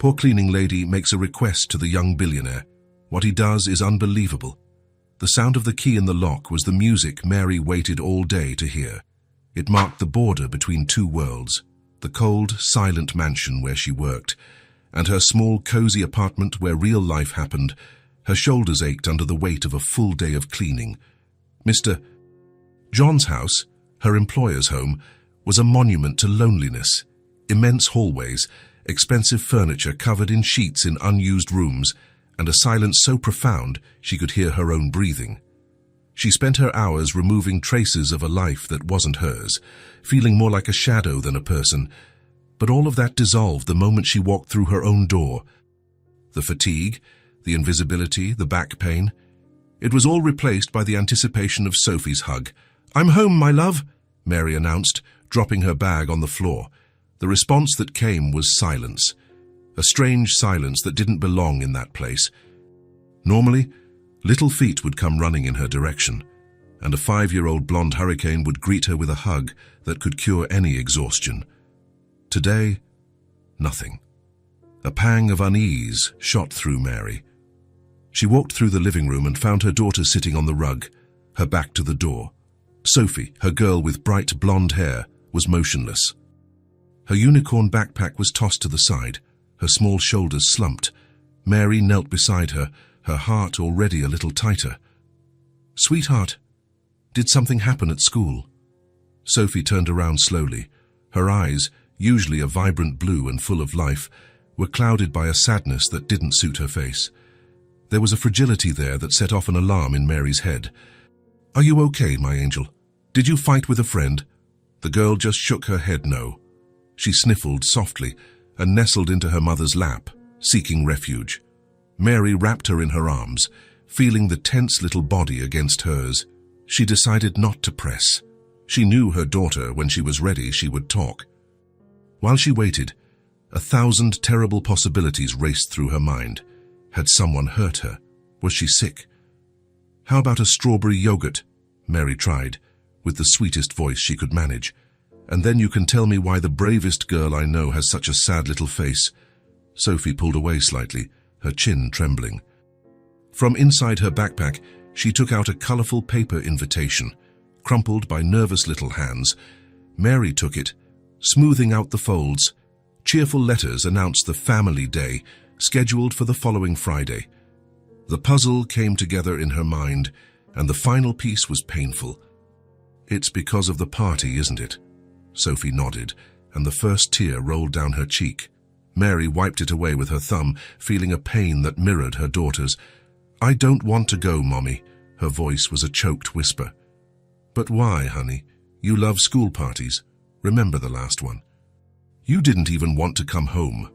Poor cleaning lady makes a request to the young billionaire. What he does is unbelievable. The sound of the key in the lock was the music Mary waited all day to hear. It marked the border between two worlds, the cold, silent mansion where she worked, and her small, cozy apartment where real life happened. Her shoulders ached under the weight of a full day of cleaning. Mr. John's house, her employer's home, was a monument to loneliness. Immense hallways, expensive furniture covered in sheets in unused rooms, and a silence so profound she could hear her own breathing. She spent her hours removing traces of a life that wasn't hers, feeling more like a shadow than a person. But all of that dissolved the moment she walked through her own door. The fatigue, the invisibility, the back pain. It was all replaced by the anticipation of Sophie's hug. "I'm home, my love," Mary announced, dropping her bag on the floor. The response that came was silence. A strange silence that didn't belong in that place. Normally, little feet would come running in her direction, and a 5-year-old blonde hurricane would greet her with a hug that could cure any exhaustion. Today, nothing. A pang of unease shot through Mary. She walked through the living room and found her daughter sitting on the rug, her back to the door. Sophie, her girl with bright blonde hair, was motionless. Her unicorn backpack was tossed to the side, her small shoulders slumped. Mary knelt beside her, her heart already a little tighter. "Sweetheart, did something happen at school?" Sophie turned around slowly. Her eyes, usually a vibrant blue and full of life, were clouded by a sadness that didn't suit her face. There was a fragility there that set off an alarm in Mary's head. "Are you okay, my angel? Did you fight with a friend?" The girl just shook her head no. She sniffled softly and nestled into her mother's lap, seeking refuge. Mary wrapped her in her arms, feeling the tense little body against hers. She decided not to press. She knew her daughter, when she was ready, she would talk. While she waited, 1,000 terrible possibilities raced through her mind. Had someone hurt her? Was she sick? "How about a strawberry yogurt?" Mary tried, with the sweetest voice she could manage. "And then you can tell me why the bravest girl I know has such a sad little face." Sophie pulled away slightly, her chin trembling. From inside her backpack, she took out a colorful paper invitation, crumpled by nervous little hands. Mary took it, smoothing out the folds. Cheerful letters announced the family day, scheduled for the following Friday. The puzzle came together in her mind, and the final piece was painful. "It's because of the party, isn't it?" Sophie nodded, and the first tear rolled down her cheek. Mary wiped it away with her thumb, feeling a pain that mirrored her daughter's. "I don't want to go, Mommy." Her voice was a choked whisper. "But why, honey? You love school parties. Remember the last one. You didn't even want to come home."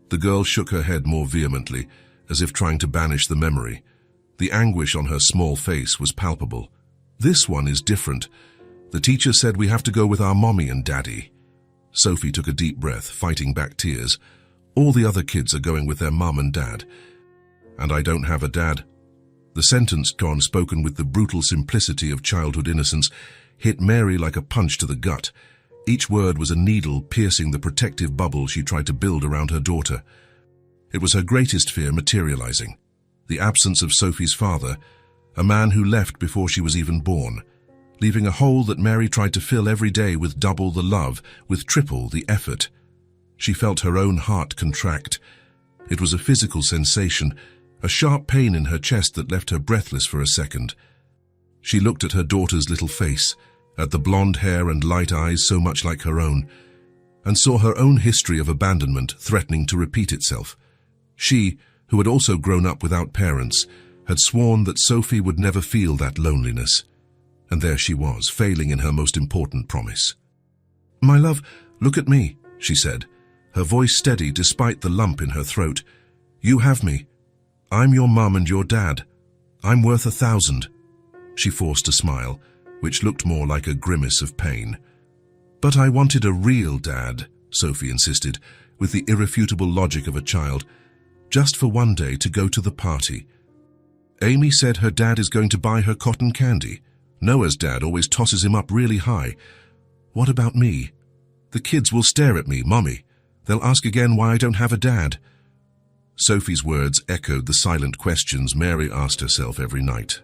The girl shook her head more vehemently, as if trying to banish the memory. The anguish on her small face was palpable. "This one is different. The teacher said we have to go with our mommy and daddy." Sophie took a deep breath, fighting back tears. "All the other kids are going with their mum and dad. And I don't have a dad." The sentence, gone spoken with the brutal simplicity of childhood innocence, hit Mary like a punch to the gut. Each word was a needle piercing the protective bubble she tried to build around her daughter. It was her greatest fear materializing. The absence of Sophie's father, a man who left before she was even born, leaving a hole that Mary tried to fill every day with double the love, with triple the effort. She felt her own heart contract. It was a physical sensation, a sharp pain in her chest that left her breathless for a second. She looked at her daughter's little face, at the blonde hair and light eyes so much like her own, and saw her own history of abandonment threatening to repeat itself. She, who had also grown up without parents, had sworn that Sophie would never feel that loneliness. And there she was, failing in her most important promise. "My love, look at me," she said, her voice steady despite the lump in her throat. "You have me. I'm your mum and your dad. I'm worth 1,000. She forced a smile, which looked more like a grimace of pain. "But I wanted a real dad," Sophie insisted, with the irrefutable logic of a child. "Just for one day to go to the party. Amy said her dad is going to buy her cotton candy. Noah's dad always tosses him up really high. What about me? The kids will stare at me, Mommy. They'll ask again why I don't have a dad. Sophie's words echoed the silent questions Mary asked herself every night.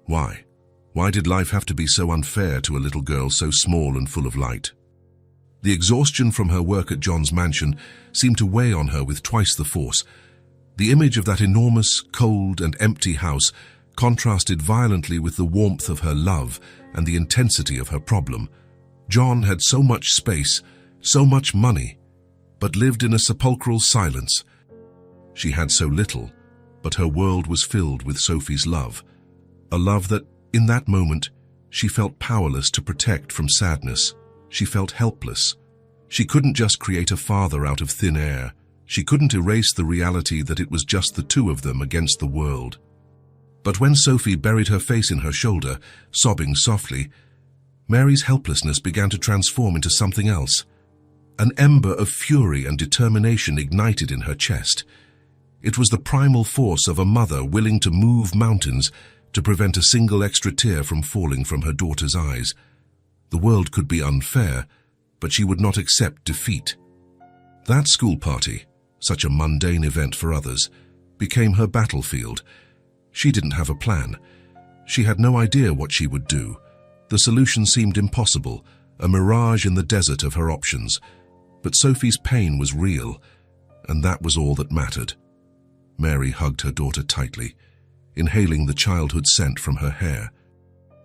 Why? Why did life have to be so unfair to a little girl so small and full of light? The exhaustion from her work at John's mansion seemed to weigh on her with twice the force. The image of that enormous, cold and empty house contrasted violently with the warmth of her love and the intensity of her problem. John had so much space, so much money, but lived in a sepulchral silence. She had so little, but her world was filled with Sophie's love, a love that, in that moment, she felt powerless to protect from sadness. She felt helpless. She couldn't just create a father out of thin air. She couldn't erase the reality that it was just the two of them against the world. But when Sophie buried her face in her shoulder, sobbing softly, Mary's helplessness began to transform into something else. An ember of fury and determination ignited in her chest. It was the primal force of a mother willing to move mountains to prevent a single extra tear from falling from her daughter's eyes. The world could be unfair, but she would not accept defeat. That school party, such a mundane event for others, became her battlefield. She didn't have a plan. She had no idea what she would do. The solution seemed impossible, a mirage in the desert of her options. But Sophie's pain was real, and that was all that mattered. Mary hugged her daughter tightly, inhaling the childhood scent from her hair.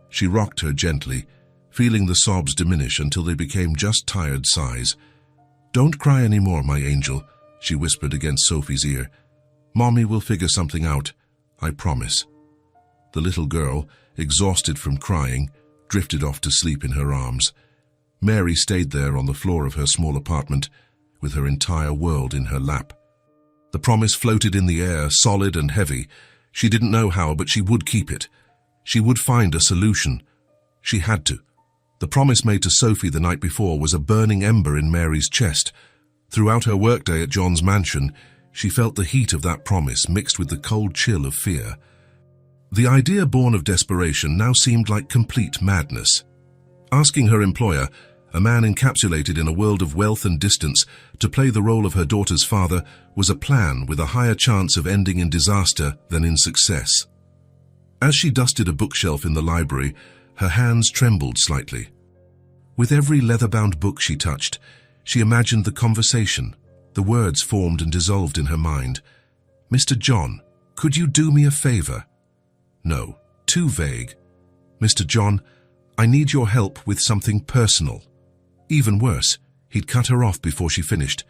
She rocked her gently, feeling the sobs diminish until they became just tired sighs. "Don't cry anymore, my angel," she whispered against Sophie's ear. "Mommy will figure something out, I promise." The little girl, exhausted from crying, drifted off to sleep in her arms. Mary stayed there on the floor of her small apartment, with her entire world in her lap. The promise floated in the air, solid and heavy. She didn't know how, but she would keep it. She would find a solution. She had to. The promise made to Sophie the night before was a burning ember in Mary's chest. Throughout her workday at John's mansion, she felt the heat of that promise mixed with the cold chill of fear. The idea born of desperation now seemed like complete madness. Asking her employer, a man encapsulated in a world of wealth and distance, to play the role of her daughter's father was a plan with a higher chance of ending in disaster than in success. As she dusted a bookshelf in the library, her hands trembled slightly. With every leather-bound book she touched, she imagined the conversation. The words formed and dissolved in her mind. "Mr. John, could you do me a favor?" No, too vague. "Mr. John, I need your help with something personal." Even worse, he'd cut her off before she finished.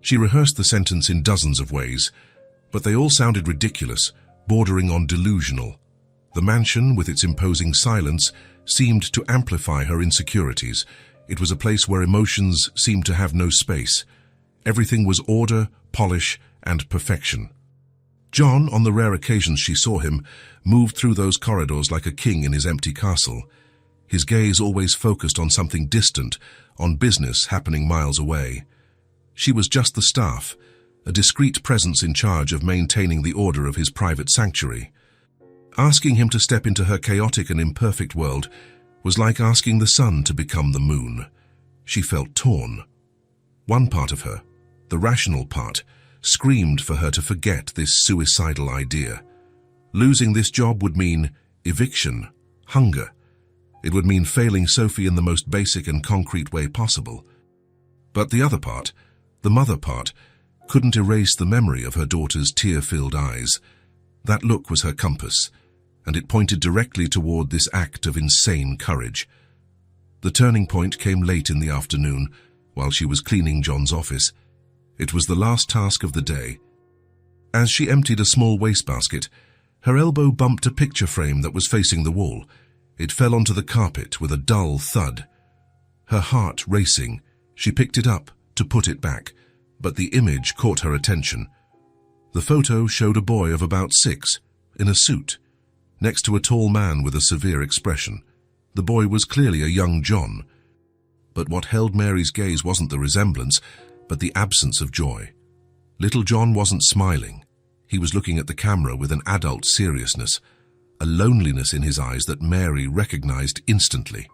She rehearsed the sentence in dozens of ways, but they all sounded ridiculous, bordering on delusional. The mansion, with its imposing silence, seemed to amplify her insecurities. It was a place where emotions seemed to have no space. Everything was order, polish, and perfection. John, on the rare occasions she saw him, moved through those corridors like a king in his empty castle. His gaze always focused on something distant, on business happening miles away. She was just the staff, a discreet presence in charge of maintaining the order of his private sanctuary. Asking him to step into her chaotic and imperfect world was like asking the sun to become the moon. She felt torn. One part of her, the rational part, screamed for her to forget this suicidal idea. Losing this job would mean eviction, hunger. It would mean failing Sophie in the most basic and concrete way possible. But the other part, the mother part, couldn't erase the memory of her daughter's tear-filled eyes. That look was her compass, and it pointed directly toward this act of insane courage. The turning point came late in the afternoon, while she was cleaning John's office. It was the last task of the day. As she emptied a small wastebasket, her elbow bumped a picture frame that was facing the wall. It fell onto the carpet with a dull thud. Her heart racing, she picked it up to put it back, but the image caught her attention. The photo showed a boy of about 6, in a suit, next to a tall man with a severe expression. The boy was clearly a young John. But what held Mary's gaze wasn't the resemblance, but the absence of joy. Little John wasn't smiling. He was looking at the camera with an adult seriousness, a loneliness in his eyes that Mary recognized instantly.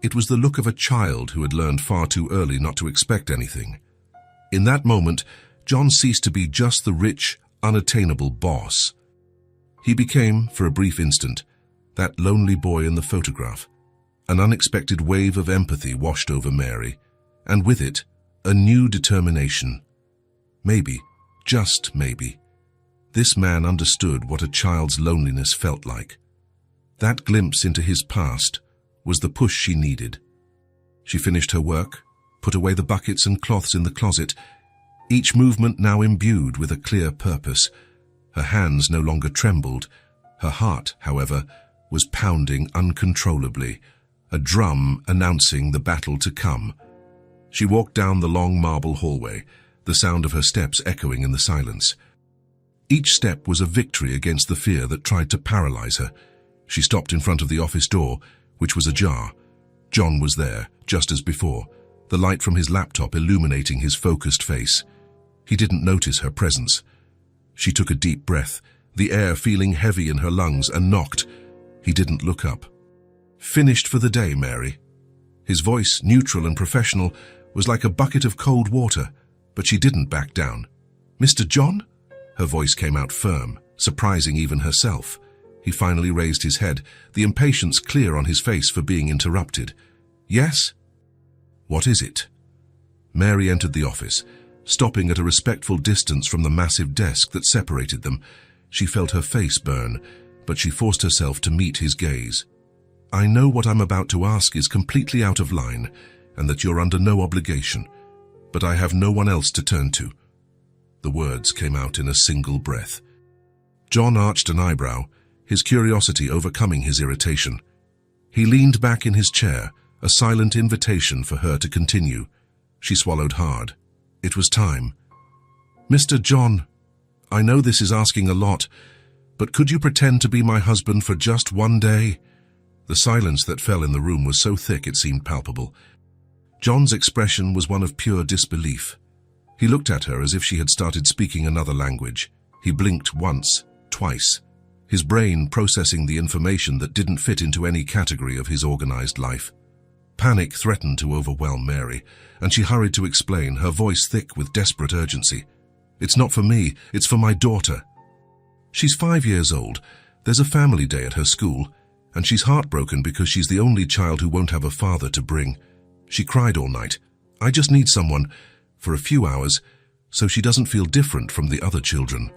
It was the look of a child who had learned far too early not to expect anything. In that moment, John ceased to be just the rich, unattainable boss. He became, for a brief instant, that lonely boy in the photograph. An unexpected wave of empathy washed over Mary, and with it, a new determination. Maybe, just maybe, this man understood what a child's loneliness felt like. That glimpse into his past was the push she needed. She finished her work, put away the buckets and cloths in the closet, each movement now imbued with a clear purpose. Her hands no longer trembled. Her heart, however, was pounding uncontrollably, a drum announcing the battle to come. She walked down the long marble hallway, the sound of her steps echoing in the silence. Each step was a victory against the fear that tried to paralyze her. She stopped in front of the office door, which was ajar. John was there, just as before, the light from his laptop illuminating his focused face. He didn't notice her presence. She took a deep breath, the air feeling heavy in her lungs, and knocked. He didn't look up. "Finished for the day, Mary?" His voice, neutral and professional, was like a bucket of cold water, but she didn't back down. "Mr. John?" Her voice came out firm, surprising even herself. He finally raised his head, the impatience clear on his face for being interrupted. "Yes?" "What is it?" Mary entered the office, stopping at a respectful distance from the massive desk that separated them. She felt her face burn, but she forced herself to meet his gaze. "I know what I'm about to ask is completely out of line, and that you're under no obligation, but I have no one else to turn to." The words came out in a single breath. John arched an eyebrow, his curiosity overcoming his irritation. He leaned back in his chair, a silent invitation for her to continue. She swallowed hard. It was time. "Mr. John, I know this is asking a lot, but could you pretend to be my husband for just one day?" The silence that fell in the room was so thick it seemed palpable. John's expression was one of pure disbelief. He looked at her as if she had started speaking another language. He blinked once, twice, his brain processing the information that didn't fit into any category of his organized life. Panic threatened to overwhelm Mary, and she hurried to explain, her voice thick with desperate urgency. "It's not for me, it's for my daughter. She's 5 years old, there's a family day at her school, and she's heartbroken because she's the only child who won't have a father to bring. She cried all night. I just need someone, for a few hours, so she doesn't feel different from the other children."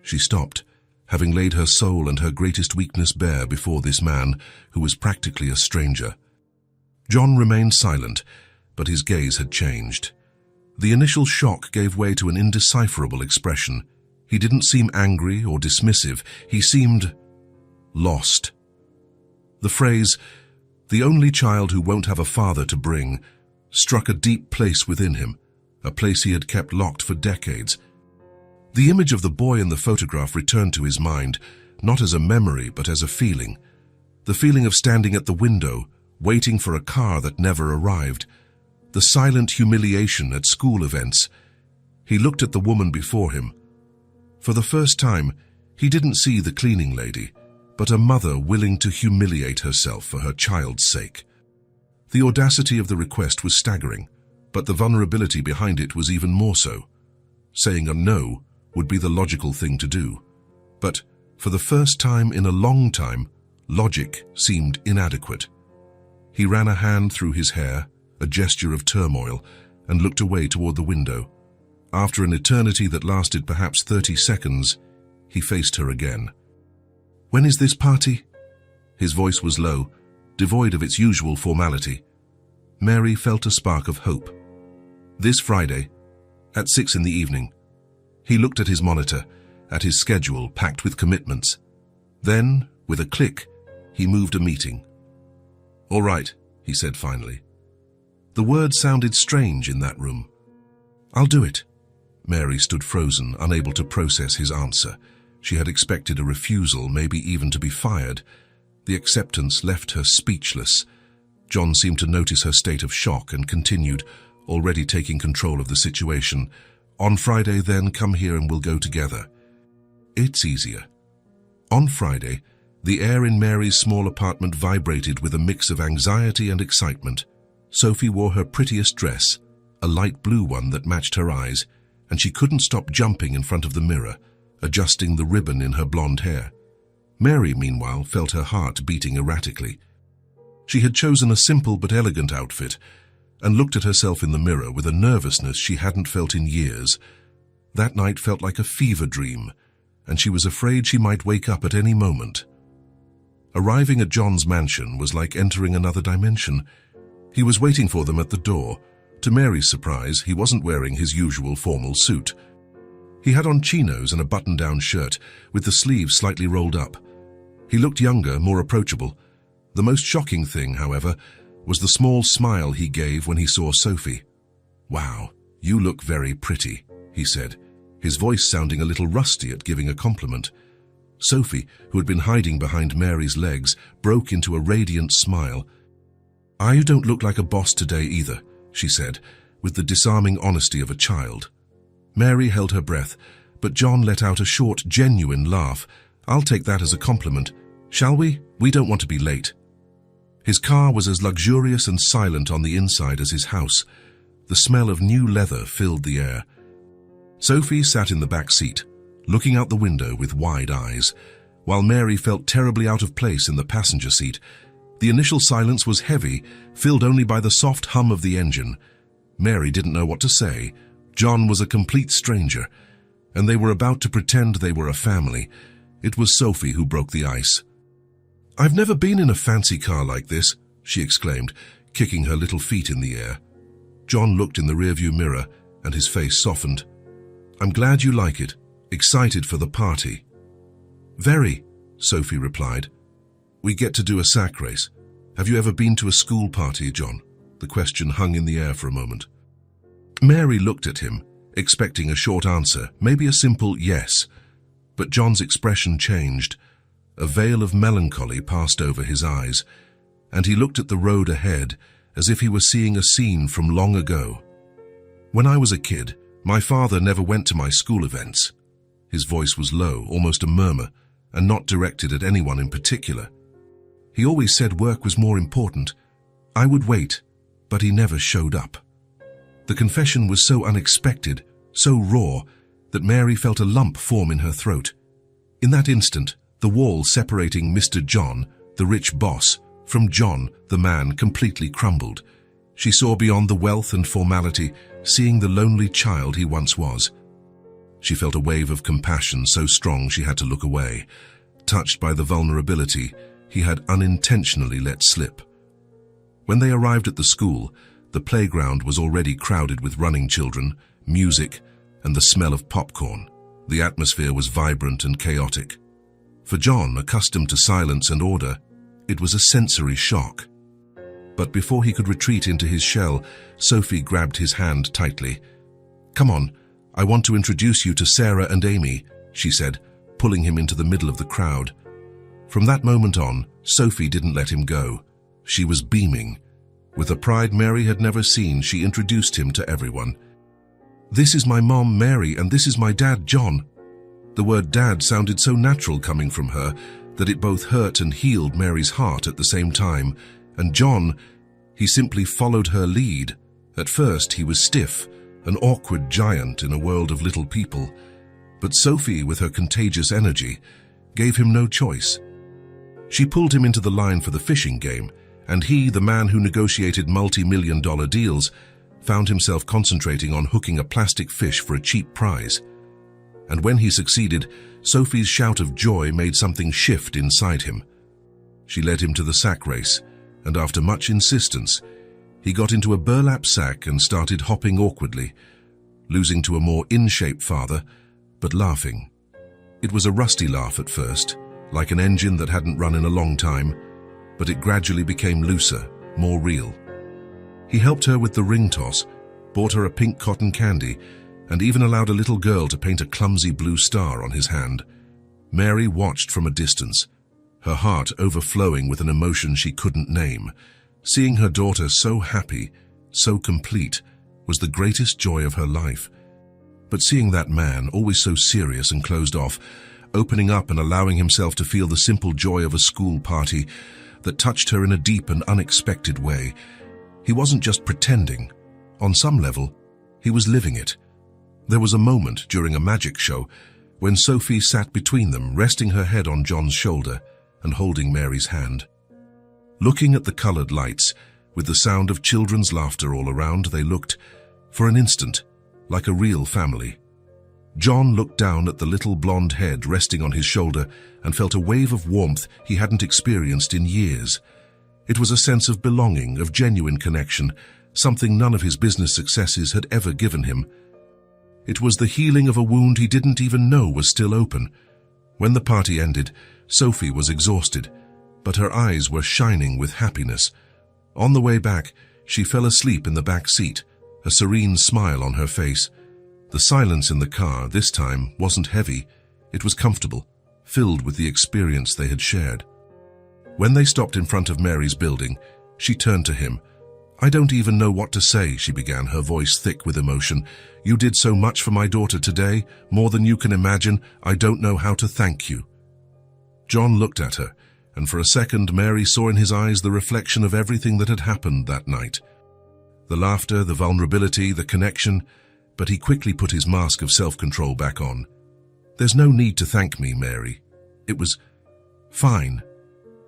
She stopped, having laid her soul and her greatest weakness bare before this man, who was practically a stranger. John remained silent, but his gaze had changed. The initial shock gave way to an indecipherable expression. He didn't seem angry or dismissive. He seemed lost. The phrase, "the only child who won't have a father to bring," struck a deep place within him, a place he had kept locked for decades. The image of the boy in the photograph returned to his mind, not as a memory but as a feeling. The feeling of standing at the window, waiting for a car that never arrived. The silent humiliation at school events. He looked at the woman before him. For the first time, he didn't see the cleaning lady, but a mother willing to humiliate herself for her child's sake. The audacity of the request was staggering, but the vulnerability behind it was even more so. Saying a no would be the logical thing to do. But, for the first time in a long time, logic seemed inadequate. He ran a hand through his hair, a gesture of turmoil, and looked away toward the window. After an eternity that lasted perhaps 30 seconds, he faced her again. "When is this party?" His voice was low, devoid of its usual formality. Mary felt a spark of hope. "This Friday, at 6 in the evening." He looked at his monitor, at his schedule packed with commitments. Then, with a click, he moved a meeting. "All right," he said finally. The words sounded strange in that room. "I'll do it." Mary stood frozen, unable to process his answer. She had expected a refusal, maybe even to be fired. The acceptance left her speechless. John seemed to notice her state of shock and continued, already taking control of the situation. "On Friday, then, come here and we'll go together. It's easier." On Friday, the air in Mary's small apartment vibrated with a mix of anxiety and excitement. Sophie wore her prettiest dress, a light blue one that matched her eyes, and she couldn't stop jumping in front of the mirror, adjusting the ribbon in her blonde hair. Mary, meanwhile, felt her heart beating erratically. She had chosen a simple but elegant outfit and looked at herself in the mirror with a nervousness she hadn't felt in years. That night felt like a fever dream, and she was afraid she might wake up at any moment. Arriving at John's mansion was like entering another dimension. He was waiting for them at the door. To Mary's surprise, he wasn't wearing his usual formal suit. He had on chinos and a button-down shirt, with the sleeves slightly rolled up. He looked younger, more approachable. The most shocking thing, however, was the small smile he gave when he saw Sophie. "Wow, you look very pretty," he said, his voice sounding a little rusty at giving a compliment. Sophie, who had been hiding behind Mary's legs, broke into a radiant smile. "You don't look like a boss today either," she said, with the disarming honesty of a child. Mary held her breath, but John let out a short, genuine laugh. "I'll take that as a compliment. Shall we? We don't want to be late." His car was as luxurious and silent on the inside as his house. The smell of new leather filled the air. Sophie sat in the back seat, looking out the window with wide eyes, while Mary felt terribly out of place in the passenger seat. The initial silence was heavy, filled only by the soft hum of the engine. Mary didn't know what to say. John was a complete stranger, and they were about to pretend they were a family. It was Sophie who broke the ice. "I've never been in a fancy car like this," she exclaimed, kicking her little feet in the air. John looked in the rearview mirror, and his face softened. "I'm glad you like it. Excited for the party." "Very," Sophie replied. "We get to do a sack race. Have you ever been to a school party, John?" The question hung in the air for a moment. Mary looked at him, expecting a short answer, maybe a simple yes. But John's expression changed. A veil of melancholy passed over his eyes, and he looked at the road ahead as if he were seeing a scene from long ago. "When I was a kid, my father never went to my school events." His voice was low, almost a murmur, and not directed at anyone in particular. "He always said work was more important. I would wait, but he never showed up." The confession was so unexpected, so raw, that Mary felt a lump form in her throat. In that instant, the wall separating Mr. John, the rich boss, from John, the man, completely crumbled. She saw beyond the wealth and formality, seeing the lonely child he once was. She felt a wave of compassion so strong she had to look away, touched by the vulnerability he had unintentionally let slip. When they arrived at the school, the playground was already crowded with running children, music, and the smell of popcorn. The atmosphere was vibrant and chaotic. For John, accustomed to silence and order, it was a sensory shock. But before he could retreat into his shell, Sophie grabbed his hand tightly. "Come on, I want to introduce you to Sarah and Amy," she said, pulling him into the middle of the crowd. From that moment on, Sophie didn't let him go. She was beaming. With a pride Mary had never seen, she introduced him to everyone. "This is my mom, Mary, and this is my dad, John." The word dad sounded so natural coming from her that it both hurt and healed Mary's heart at the same time. And John, he simply followed her lead. At first he was stiff, an awkward giant in a world of little people. But Sophie, with her contagious energy, gave him no choice. She pulled him into the line for the fishing game, and he, the man who negotiated multi-million-dollar deals, found himself concentrating on hooking a plastic fish for a cheap prize. And when he succeeded, Sophie's shout of joy made something shift inside him. She led him to the sack race, and after much insistence, he got into a burlap sack and started hopping awkwardly, losing to a more in-shape father, but laughing. It was a rusty laugh at first, like an engine that hadn't run in a long time, but it gradually became looser, more real. He helped her with the ring toss, bought her a pink cotton candy, and even allowed a little girl to paint a clumsy blue star on his hand. Mary watched from a distance, her heart overflowing with an emotion she couldn't name. Seeing her daughter so happy, so complete, was the greatest joy of her life. But seeing that man, always so serious and closed off, opening up and allowing himself to feel the simple joy of a school party, that touched her in a deep and unexpected way. He wasn't just pretending. On some level, he was living it. There was a moment during a magic show when Sophie sat between them, resting her head on John's shoulder and holding Mary's hand. Looking at the colored lights, with the sound of children's laughter all around, they looked, for an instant, like a real family. John looked down at the little blonde head resting on his shoulder and felt a wave of warmth he hadn't experienced in years. It was a sense of belonging, of genuine connection, something none of his business successes had ever given him. It was the healing of a wound he didn't even know was still open. When the party ended, Sophie was exhausted, but her eyes were shining with happiness. On the way back, she fell asleep in the back seat, a serene smile on her face. The silence in the car, this time, wasn't heavy. It was comfortable, filled with the experience they had shared. When they stopped in front of Mary's building, she turned to him. "I don't even know what to say," she began, her voice thick with emotion. "You did so much for my daughter today, more than you can imagine. I don't know how to thank you." John looked at her, and for a second Mary saw in his eyes the reflection of everything that had happened that night. The laughter, the vulnerability, the connection, but he quickly put his mask of self-control back on. "There's no need to thank me, Mary. It was fine."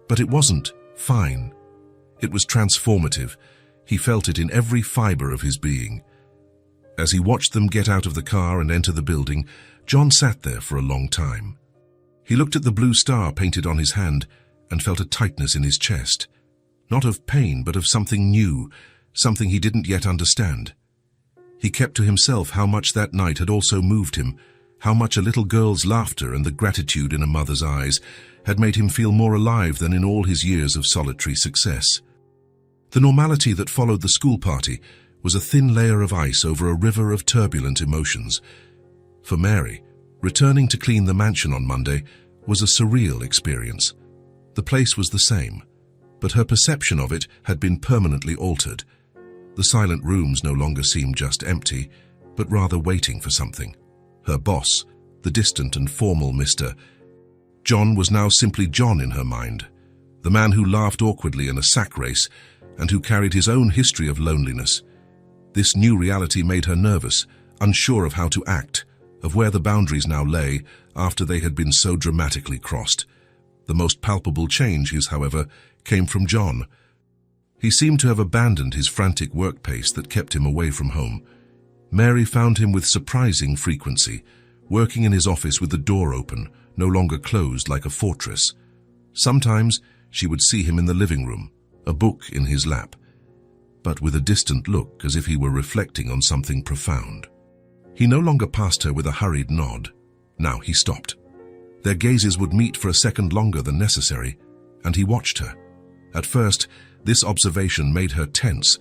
But it wasn't fine. It was transformative. He felt it in every fiber of his being. As he watched them get out of the car and enter the building, John sat there for a long time. He looked at the blue star painted on his hand and felt a tightness in his chest. Not of pain, but of something new, something he didn't yet understand. He kept to himself how much that night had also moved him, how much a little girl's laughter and the gratitude in a mother's eyes had made him feel more alive than in all his years of solitary success. The normality that followed the school party was a thin layer of ice over a river of turbulent emotions. For Mary, returning to clean the mansion on Monday was a surreal experience. The place was the same, but her perception of it had been permanently altered. The silent rooms no longer seemed just empty, but rather waiting for something. Her boss, the distant and formal Mr. John, was now simply John in her mind, the man who laughed awkwardly in a sack race and who carried his own history of loneliness. This new reality made her nervous, unsure of how to act, of where the boundaries now lay after they had been so dramatically crossed. The most palpable change, however, came from John. He seemed to have abandoned his frantic work pace that kept him away from home. Mary found him with surprising frequency, working in his office with the door open, no longer closed like a fortress. Sometimes she would see him in the living room, a book in his lap, but with a distant look as if he were reflecting on something profound. He no longer passed her with a hurried nod. Now he stopped. Their gazes would meet for a second longer than necessary, and he watched her. At first, this observation made her tense.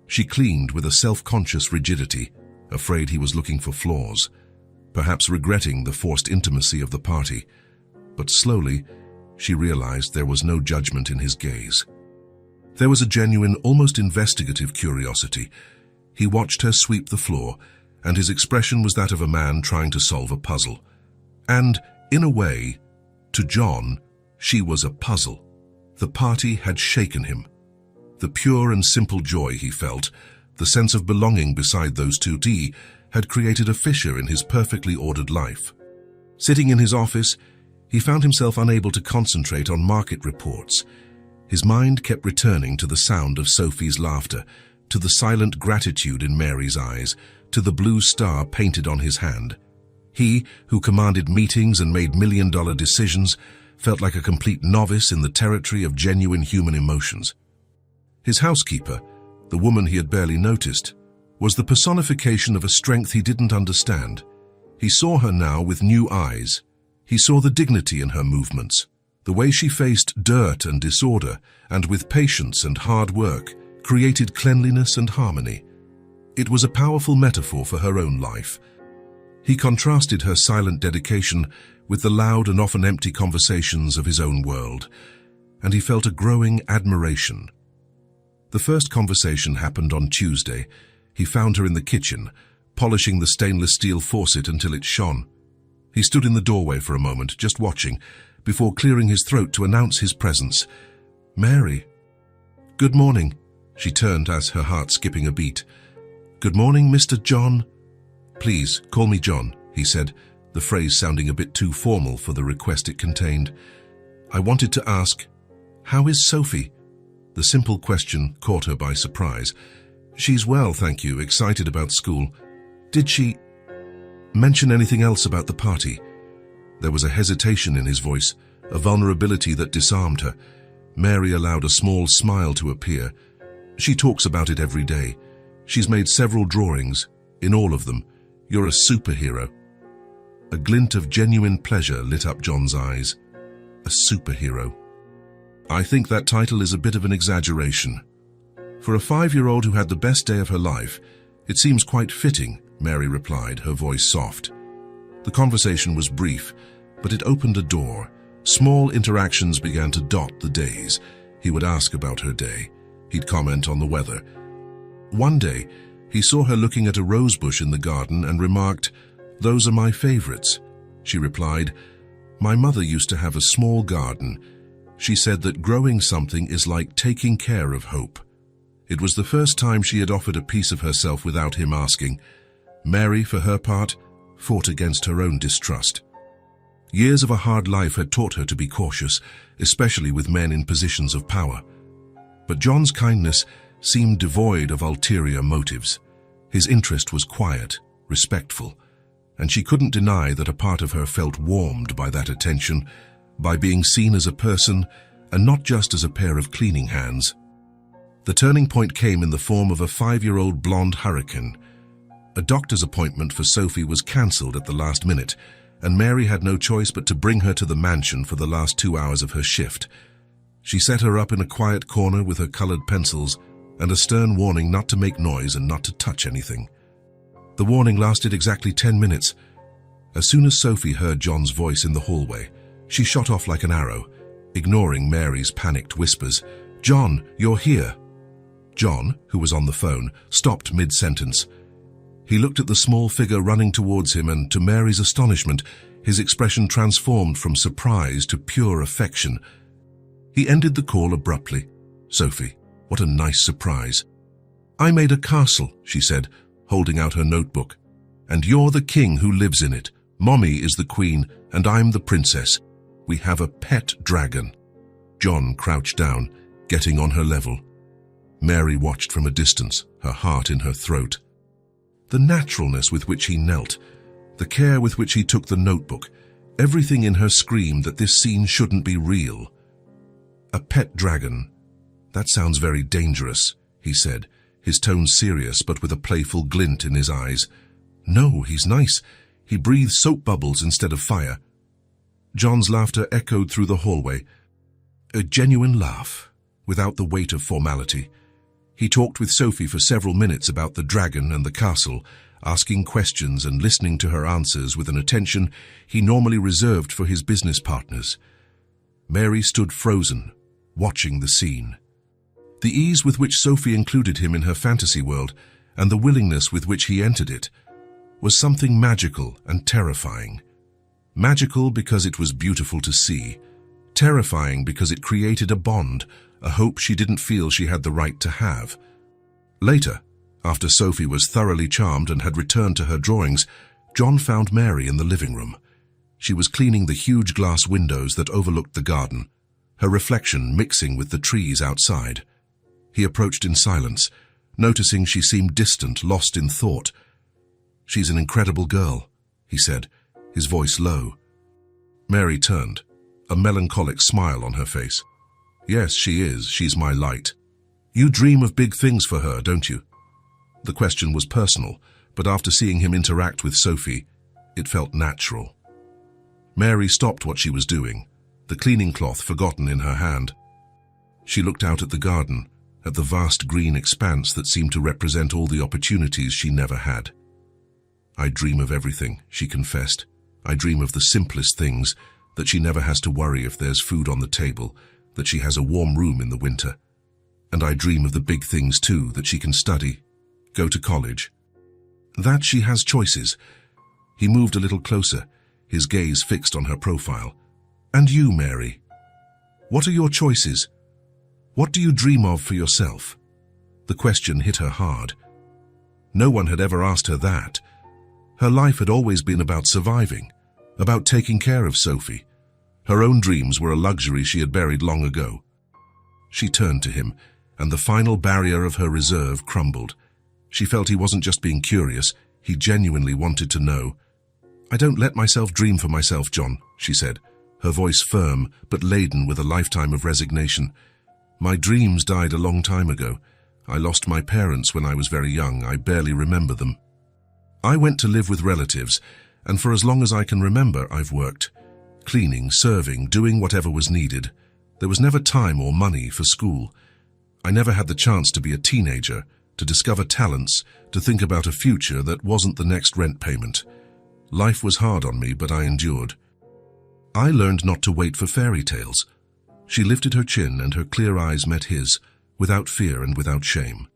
She cleaned with a self-conscious rigidity, afraid he was looking for flaws, perhaps regretting the forced intimacy of the party. But slowly, she realized there was no judgment in his gaze. There was a genuine, almost investigative curiosity. He watched her sweep the floor, and his expression was that of a man trying to solve a puzzle. And, in a way, to John, she was a puzzle. The party had shaken him. The pure and simple joy he felt, the sense of belonging beside those two, had created a fissure in his perfectly ordered life. Sitting in his office, he found himself unable to concentrate on market reports. His mind kept returning to the sound of Sophie's laughter, to the silent gratitude in Mary's eyes, to the blue star painted on his hand. He, who commanded meetings and made million-dollar decisions, felt like a complete novice in the territory of genuine human emotions. His housekeeper, the woman he had barely noticed, was the personification of a strength he didn't understand. He saw her now with new eyes. He saw the dignity in her movements, the way she faced dirt and disorder, and with patience and hard work, created cleanliness and harmony. It was a powerful metaphor for her own life. He contrasted her silent dedication with the loud and often empty conversations of his own world, and he felt a growing admiration. The first conversation happened on Tuesday. He found her in the kitchen, polishing the stainless steel faucet until it shone. He stood in the doorway for a moment, just watching, before clearing his throat to announce his presence. "Mary." "Good morning," she turned as her heart skipping a beat. "Good morning, Mr. John." "Please, call me John," he said, the phrase sounding a bit too formal for the request it contained. "I wanted to ask, how is Sophie?" The simple question caught her by surprise. "She's well, thank you, excited about school. Did she mention anything else about the party?" There was a hesitation in his voice, a vulnerability that disarmed her. Mary allowed a small smile to appear. "She talks about it every day. She's made several drawings. In all of them, you're a superhero." A glint of genuine pleasure lit up John's eyes. A superhero. "I think that title is a bit of an exaggeration. For a 5-year-old who had the best day of her life, it seems quite fitting," Mary replied, her voice soft. The conversation was brief, but it opened a door. Small interactions began to dot the days. He would ask about her day. He'd comment on the weather. One day, he saw her looking at a rosebush in the garden and remarked, "Those are my favorites." She replied, "My mother used to have a small garden. She said that growing something is like taking care of hope." It was the first time she had offered a piece of herself without him asking. Mary, for her part, fought against her own distrust. Years of a hard life had taught her to be cautious, especially with men in positions of power. But John's kindness seemed devoid of ulterior motives. His interest was quiet, respectful, and she couldn't deny that a part of her felt warmed by that attention, by being seen as a person and not just as a pair of cleaning hands. The turning point came in the form of a 5-year-old blonde hurricane. A doctor's appointment for Sophie was cancelled at the last minute, and Mary had no choice but to bring her to the mansion for the last 2 hours of her shift. She set her up in a quiet corner with her colored pencils and a stern warning not to make noise and not to touch anything. The warning lasted exactly 10 minutes. As soon as Sophie heard John's voice in the hallway, she shot off like an arrow, ignoring Mary's panicked whispers. "John, you're here." John, who was on the phone, stopped mid-sentence. He looked at the small figure running towards him, and to Mary's astonishment, his expression transformed from surprise to pure affection. He ended the call abruptly. "Sophie, what a nice surprise." "I made a castle," she said, holding out her notebook. "And you're the king who lives in it. Mommy is the queen, and I'm the princess. We have a pet dragon." John crouched down, getting on her level. Mary watched from a distance, her heart in her throat. The naturalness with which he knelt, the care with which he took the notebook, everything in her screamed that this scene shouldn't be real. "A pet dragon. That sounds very dangerous," he said, his tone serious but with a playful glint in his eyes. "No, he's nice. He breathes soap bubbles instead of fire." John's laughter echoed through the hallway. A genuine laugh, without the weight of formality. He talked with Sophie for several minutes about the dragon and the castle, asking questions and listening to her answers with an attention he normally reserved for his business partners. Mary stood frozen, watching the scene. The ease with which Sophie included him in her fantasy world, and the willingness with which he entered it, was something magical and terrifying. Magical because it was beautiful to see, terrifying because it created a bond, a hope she didn't feel she had the right to have. Later, after Sophie was thoroughly charmed and had returned to her drawings, John found Mary in the living room. She was cleaning the huge glass windows that overlooked the garden, her reflection mixing with the trees outside. He approached in silence, noticing she seemed distant, lost in thought. "She's an incredible girl," he said, his voice low. Mary turned, a melancholic smile on her face. "Yes, she is. She's my light." "You dream of big things for her, don't you?" The question was personal, but after seeing him interact with Sophie, it felt natural. Mary stopped what she was doing, the cleaning cloth forgotten in her hand. She looked out at the garden, at the vast green expanse that seemed to represent all the opportunities she never had. "I dream of everything," she confessed. "I dream of the simplest things, that she never has to worry if there's food on the table, that she has a warm room in the winter. And I dream of the big things too, that she can study, go to college. That she has choices." He moved a little closer, his gaze fixed on her profile. "And you, Mary? What are your choices? What do you dream of for yourself?" The question hit her hard. No one had ever asked her that. Her life had always been about surviving, about taking care of Sophie. Her own dreams were a luxury she had buried long ago. She turned to him, and the final barrier of her reserve crumbled. She felt he wasn't just being curious, he genuinely wanted to know. "I don't let myself dream for myself, John," she said, her voice firm but laden with a lifetime of resignation. "My dreams died a long time ago. I lost my parents when I was very young. I barely remember them. I went to live with relatives, and for as long as I can remember, I've worked. Cleaning, serving, doing whatever was needed. There was never time or money for school. I never had the chance to be a teenager, to discover talents, to think about a future that wasn't the next rent payment. Life was hard on me, but I endured. I learned not to wait for fairy tales." She lifted her chin and her clear eyes met his, without fear and without shame.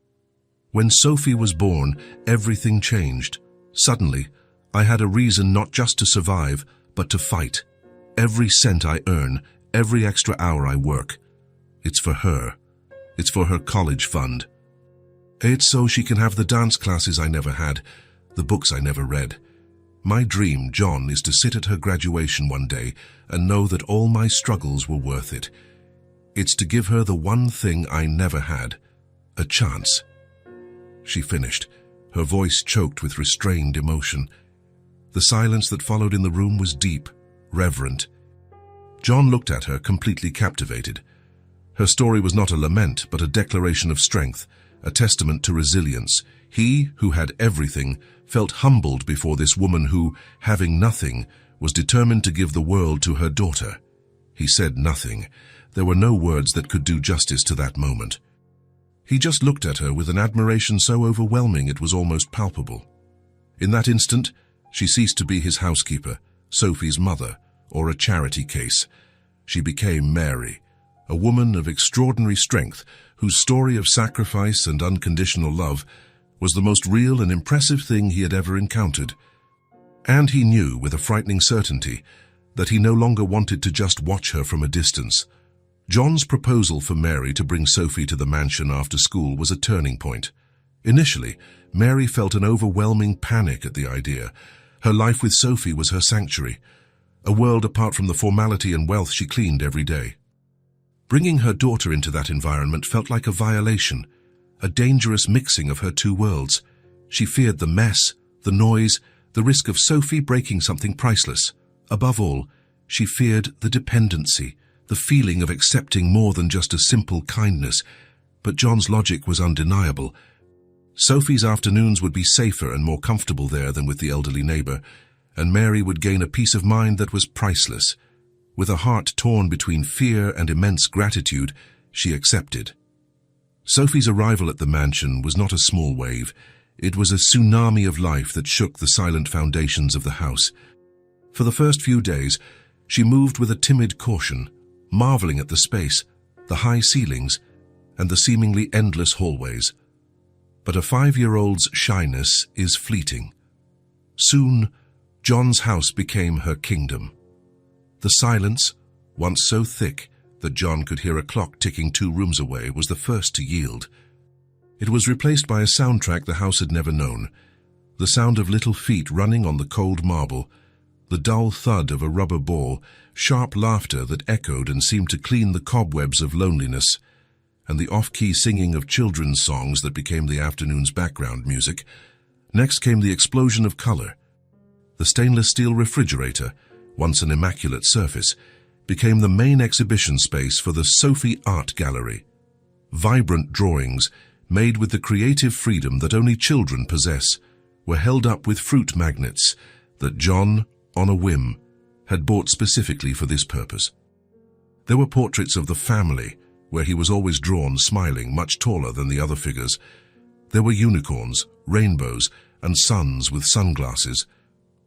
"When Sophie was born, everything changed. Suddenly, I had a reason not just to survive, but to fight. Every cent I earn, every extra hour I work. It's for her. It's for her college fund. It's so she can have the dance classes I never had, the books I never read. My dream, John, is to sit at her graduation one day and know that all my struggles were worth it. It's to give her the one thing I never had, a chance." She finished, her voice choked with restrained emotion. The silence that followed in the room was deep, reverent. John looked at her, completely captivated. Her story was not a lament, but a declaration of strength, a testament to resilience. He, who had everything, felt humbled before this woman who, having nothing, was determined to give the world to her daughter. He said nothing. There were no words that could do justice to that moment. He just looked at her with an admiration so overwhelming it was almost palpable. In that instant, she ceased to be his housekeeper, Sophie's mother, or a charity case. She became Mary, a woman of extraordinary strength whose story of sacrifice and unconditional love was the most real and impressive thing he had ever encountered. And he knew with a frightening certainty that he no longer wanted to just watch her from a distance. John's proposal for Mary to bring Sophie to the mansion after school was a turning point. Initially, Mary felt an overwhelming panic at the idea. Her life with Sophie was her sanctuary, a world apart from the formality and wealth she cleaned every day. Bringing her daughter into that environment felt like a violation, a dangerous mixing of her two worlds. She feared the mess, the noise, the risk of Sophie breaking something priceless. Above all, she feared the dependency, the feeling of accepting more than just a simple kindness. But John's logic was undeniable. Sophie's afternoons would be safer and more comfortable there than with the elderly neighbor, and Mary would gain a peace of mind that was priceless. With a heart torn between fear and immense gratitude, she accepted. Sophie's arrival at the mansion was not a small wave. It was a tsunami of life that shook the silent foundations of the house. For the first few days, she moved with a timid caution, marveling at the space, the high ceilings, and the seemingly endless hallways. But a 5-year-old's shyness is fleeting. Soon, John's house became her kingdom. The silence, once so thick that John could hear a clock ticking 2 rooms away, was the first to yield. It was replaced by a soundtrack the house had never known, the sound of little feet running on the cold marble, the dull thud of a rubber ball, sharp laughter that echoed and seemed to clean the cobwebs of loneliness, and the off-key singing of children's songs that became the afternoon's background music. Next came the explosion of color. The stainless steel refrigerator, once an immaculate surface, became the main exhibition space for the Sophie Art Gallery. Vibrant drawings, made with the creative freedom that only children possess, were held up with fruit magnets that John, on a whim, had bought specifically for this purpose. There were portraits of the family, where he was always drawn smiling, much taller than the other figures. There were unicorns, rainbows, and suns with sunglasses.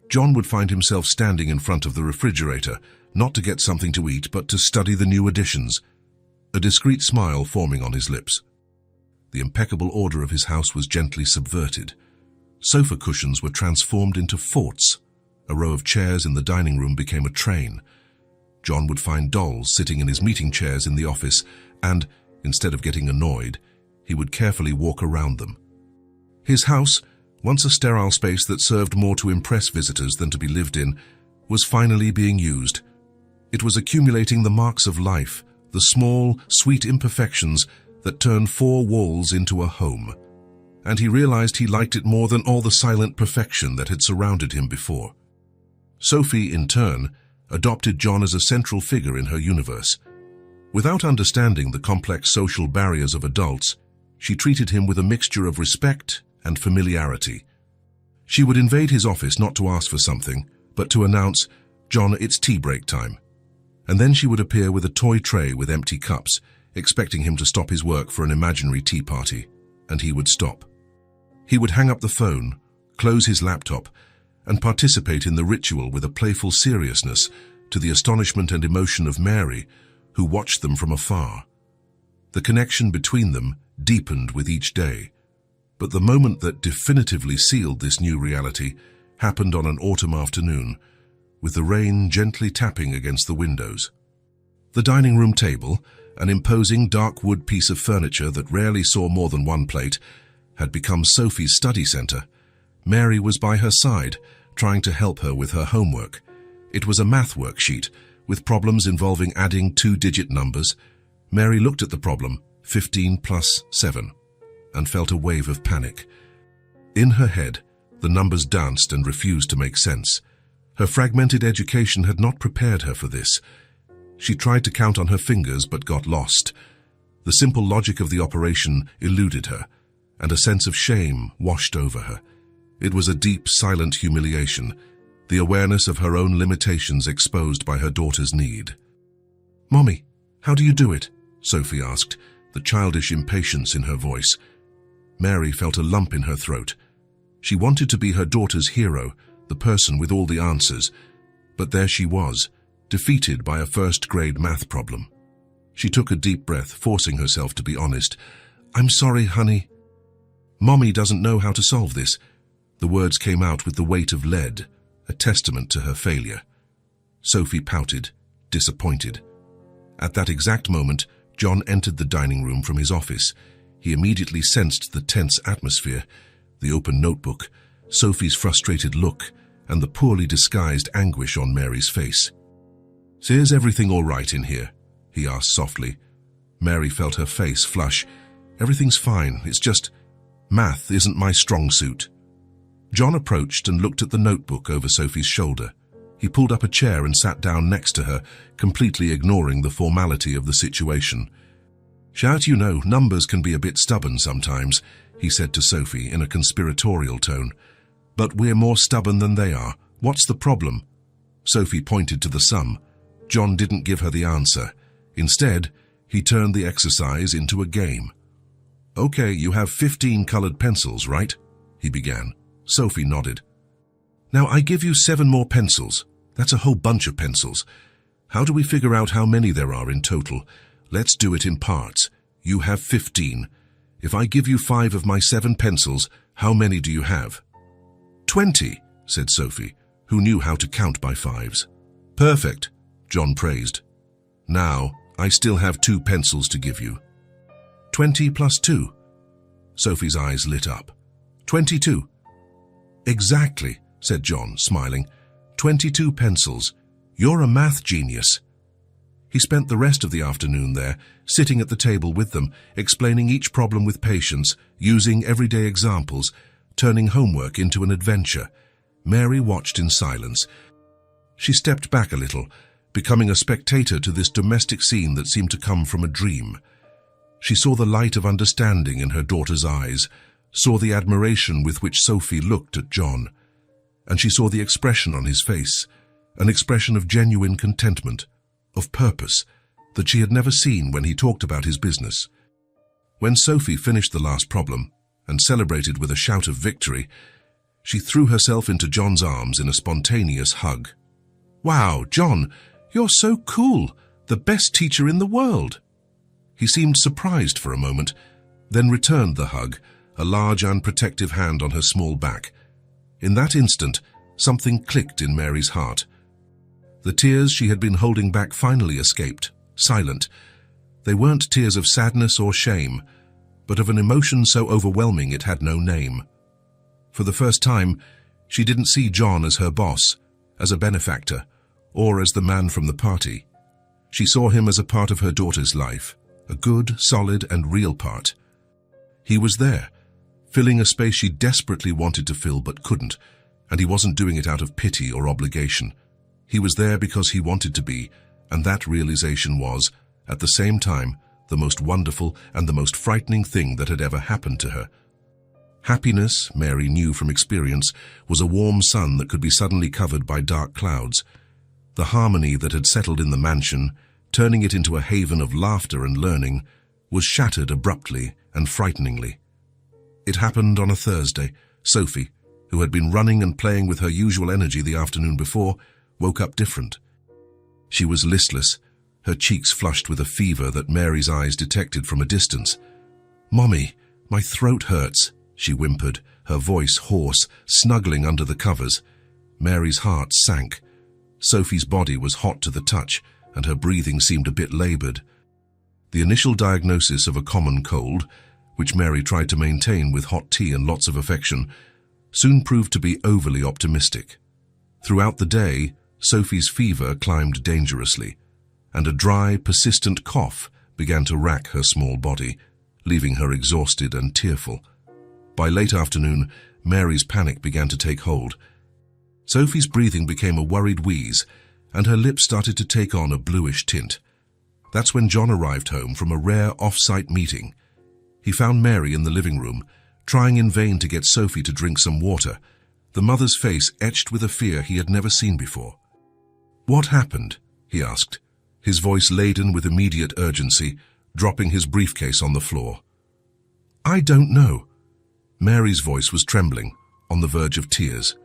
John would find himself standing in front of the refrigerator, not to get something to eat, but to study the new additions, a discreet smile forming on his lips. The impeccable order of his house was gently subverted. Sofa cushions were transformed into forts. A row of chairs in the dining room became a train. John would find dolls sitting in his meeting chairs in the office, and, instead of getting annoyed, he would carefully walk around them. His house, once a sterile space that served more to impress visitors than to be lived in, was finally being used. It was accumulating the marks of life, the small, sweet imperfections that turned four walls into a home. And he realized he liked it more than all the silent perfection that had surrounded him before. Sophie, in turn, adopted John as a central figure in her universe. Without understanding the complex social barriers of adults, she treated him with a mixture of respect and familiarity. She would invade his office not to ask for something, but to announce, "John, it's tea break time." And then she would appear with a toy tray with empty cups, expecting him to stop his work for an imaginary tea party, and he would stop. He would hang up the phone, close his laptop, and participate in the ritual with a playful seriousness, to the astonishment and emotion of Mary, who watched them from afar. The connection between them deepened with each day, but the moment that definitively sealed this new reality happened on an autumn afternoon, with the rain gently tapping against the windows. The dining room table, an imposing dark wood piece of furniture that rarely saw more than one plate, had become Sophie's study center. Mary was by her side, trying to help her with her homework. It was a math worksheet, with problems involving adding two-digit numbers. Mary looked at the problem, 15 plus 7, and felt a wave of panic. In her head, the numbers danced and refused to make sense. Her fragmented education had not prepared her for this. She tried to count on her fingers but got lost. The simple logic of the operation eluded her, and a sense of shame washed over her. It was a deep, silent humiliation, the awareness of her own limitations exposed by her daughter's need. "Mommy, how do you do it?" Sophie asked, the childish impatience in her voice. Mary felt a lump in her throat. She wanted to be her daughter's hero, the person with all the answers, but there she was, defeated by a first-grade math problem. She took a deep breath, forcing herself to be honest. "I'm sorry, honey. Mommy doesn't know how to solve this." The words came out with the weight of lead, a testament to her failure. Sophie pouted, disappointed. At that exact moment, John entered the dining room from his office. He immediately sensed the tense atmosphere, the open notebook, Sophie's frustrated look, and the poorly disguised anguish on Mary's face. "So is everything all right in here?" he asked softly. Mary felt her face flush. "Everything's fine, it's just math isn't my strong suit." John approached and looked at the notebook over Sophie's shoulder. He pulled up a chair and sat down next to her, completely ignoring the formality of the situation. "Shout, you know, numbers can be a bit stubborn sometimes," he said to Sophie in a conspiratorial tone. "But we're more stubborn than they are. What's the problem?" Sophie pointed to the sum. John didn't give her the answer. Instead, he turned the exercise into a game. "Okay, you have 15 colored pencils, right?" he began. Sophie nodded. "Now I give you 7 more pencils. That's a whole bunch of pencils. How do we figure out how many there are in total? Let's do it in parts. You have 15. If I give you 5 of my 7 pencils, how many do you have?" 20, said Sophie, who knew how to count by fives. "Perfect," John praised. "Now, I still have 2 pencils to give you." 20 plus 2. Sophie's eyes lit up. 22. "Exactly," said John, smiling. 22 pencils. You're a math genius." He spent the rest of the afternoon there, sitting at the table with them, explaining each problem with patience, using everyday examples, turning homework into an adventure. Mary watched in silence. She stepped back a little, becoming a spectator to this domestic scene that seemed to come from a dream. She saw the light of understanding in her daughter's eyes, saw the admiration with which Sophie looked at John, and she saw the expression on his face, an expression of genuine contentment, of purpose, that she had never seen when he talked about his business. When Sophie finished the last problem and celebrated with a shout of victory, she threw herself into John's arms in a spontaneous hug. "Wow, John, you're so cool, the best teacher in the world." He seemed surprised for a moment, then returned the hug, a large unprotective hand on her small back. In that instant, something clicked in Mary's heart. The tears she had been holding back finally escaped, silent. They weren't tears of sadness or shame, but of an emotion so overwhelming it had no name. For the first time, she didn't see John as her boss, as a benefactor, or as the man from the party. She saw him as a part of her daughter's life, a good, solid, and real part. He was there, filling a space she desperately wanted to fill but couldn't, and he wasn't doing it out of pity or obligation. He was there because he wanted to be, and that realization was, at the same time, the most wonderful and the most frightening thing that had ever happened to her. Happiness, Mary knew from experience, was a warm sun that could be suddenly covered by dark clouds. The harmony that had settled in the mansion, turning it into a haven of laughter and learning, was shattered abruptly and frighteningly. It happened on a Thursday. Sophie, who had been running and playing with her usual energy the afternoon before, woke up different. She was listless, her cheeks flushed with a fever that Mary's eyes detected from a distance. "Mommy, my throat hurts," she whimpered, her voice hoarse, snuggling under the covers. Mary's heart sank. Sophie's body was hot to the touch, and her breathing seemed a bit labored. The initial diagnosis of a common cold, which Mary tried to maintain with hot tea and lots of affection, soon proved to be overly optimistic. Throughout the day, Sophie's fever climbed dangerously, and a dry, persistent cough began to rack her small body, leaving her exhausted and tearful. By late afternoon, Mary's panic began to take hold. Sophie's breathing became a worried wheeze, and her lips started to take on a bluish tint. That's when John arrived home from a rare off-site meeting. He found Mary in the living room, trying in vain to get Sophie to drink some water, the mother's face etched with a fear he had never seen before. "What happened?" he asked, his voice laden with immediate urgency, dropping his briefcase on the floor. "I don't know." Mary's voice was trembling, on the verge of tears.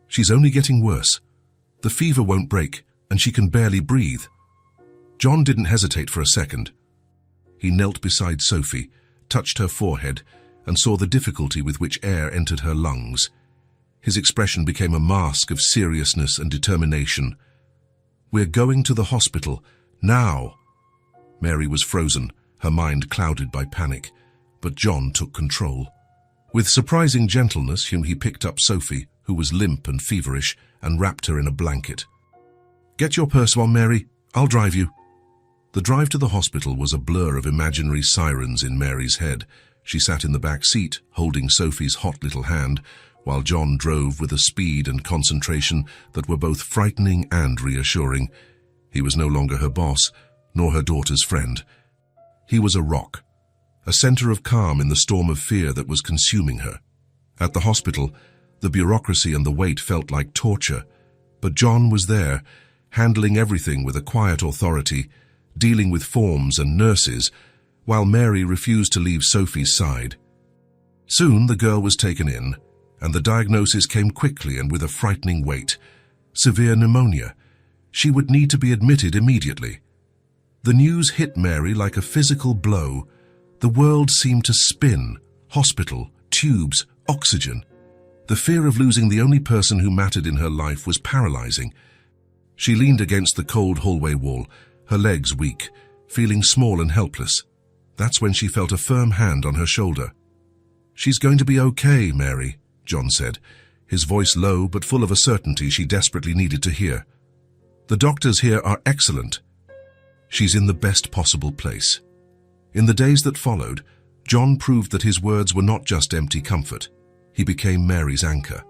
"She's only getting worse. The fever won't break, and she can barely breathe." John didn't hesitate for a second. He knelt beside Sophie, touched her forehead, and saw the difficulty with which air entered her lungs. His expression became a mask of seriousness and determination. "We're going to the hospital, now." Mary was frozen, her mind clouded by panic, but John took control. With surprising gentleness, he picked up Sophie, who was limp and feverish, and wrapped her in a blanket. "Get your purse on, Mary. I'll drive you." The drive to the hospital was a blur of imaginary sirens in Mary's head. She sat in the back seat, holding Sophie's hot little hand, while John drove with a speed and concentration that were both frightening and reassuring. He was no longer her boss, nor her daughter's friend. He was a rock, a center of calm in the storm of fear that was consuming her. At the hospital, the bureaucracy and the wait felt like torture, but John was there, handling everything with a quiet authority, dealing with forms and nurses, while Mary refused to leave Sophie's side. Soon the girl was taken in, and the diagnosis came quickly and with a frightening weight. Severe pneumonia. She would need to be admitted immediately. The news hit Mary like a physical blow. The world seemed to spin. Hospital, tubes, oxygen. The fear of losing the only person who mattered in her life was paralyzing. She leaned against the cold hallway wall, her legs weak, feeling small and helpless. That's when she felt a firm hand on her shoulder. "She's going to be okay, Mary," John said, his voice low but full of a certainty she desperately needed to hear. "The doctors here are excellent. She's in the best possible place." In the days that followed, John proved that his words were not just empty comfort. He became Mary's anchor.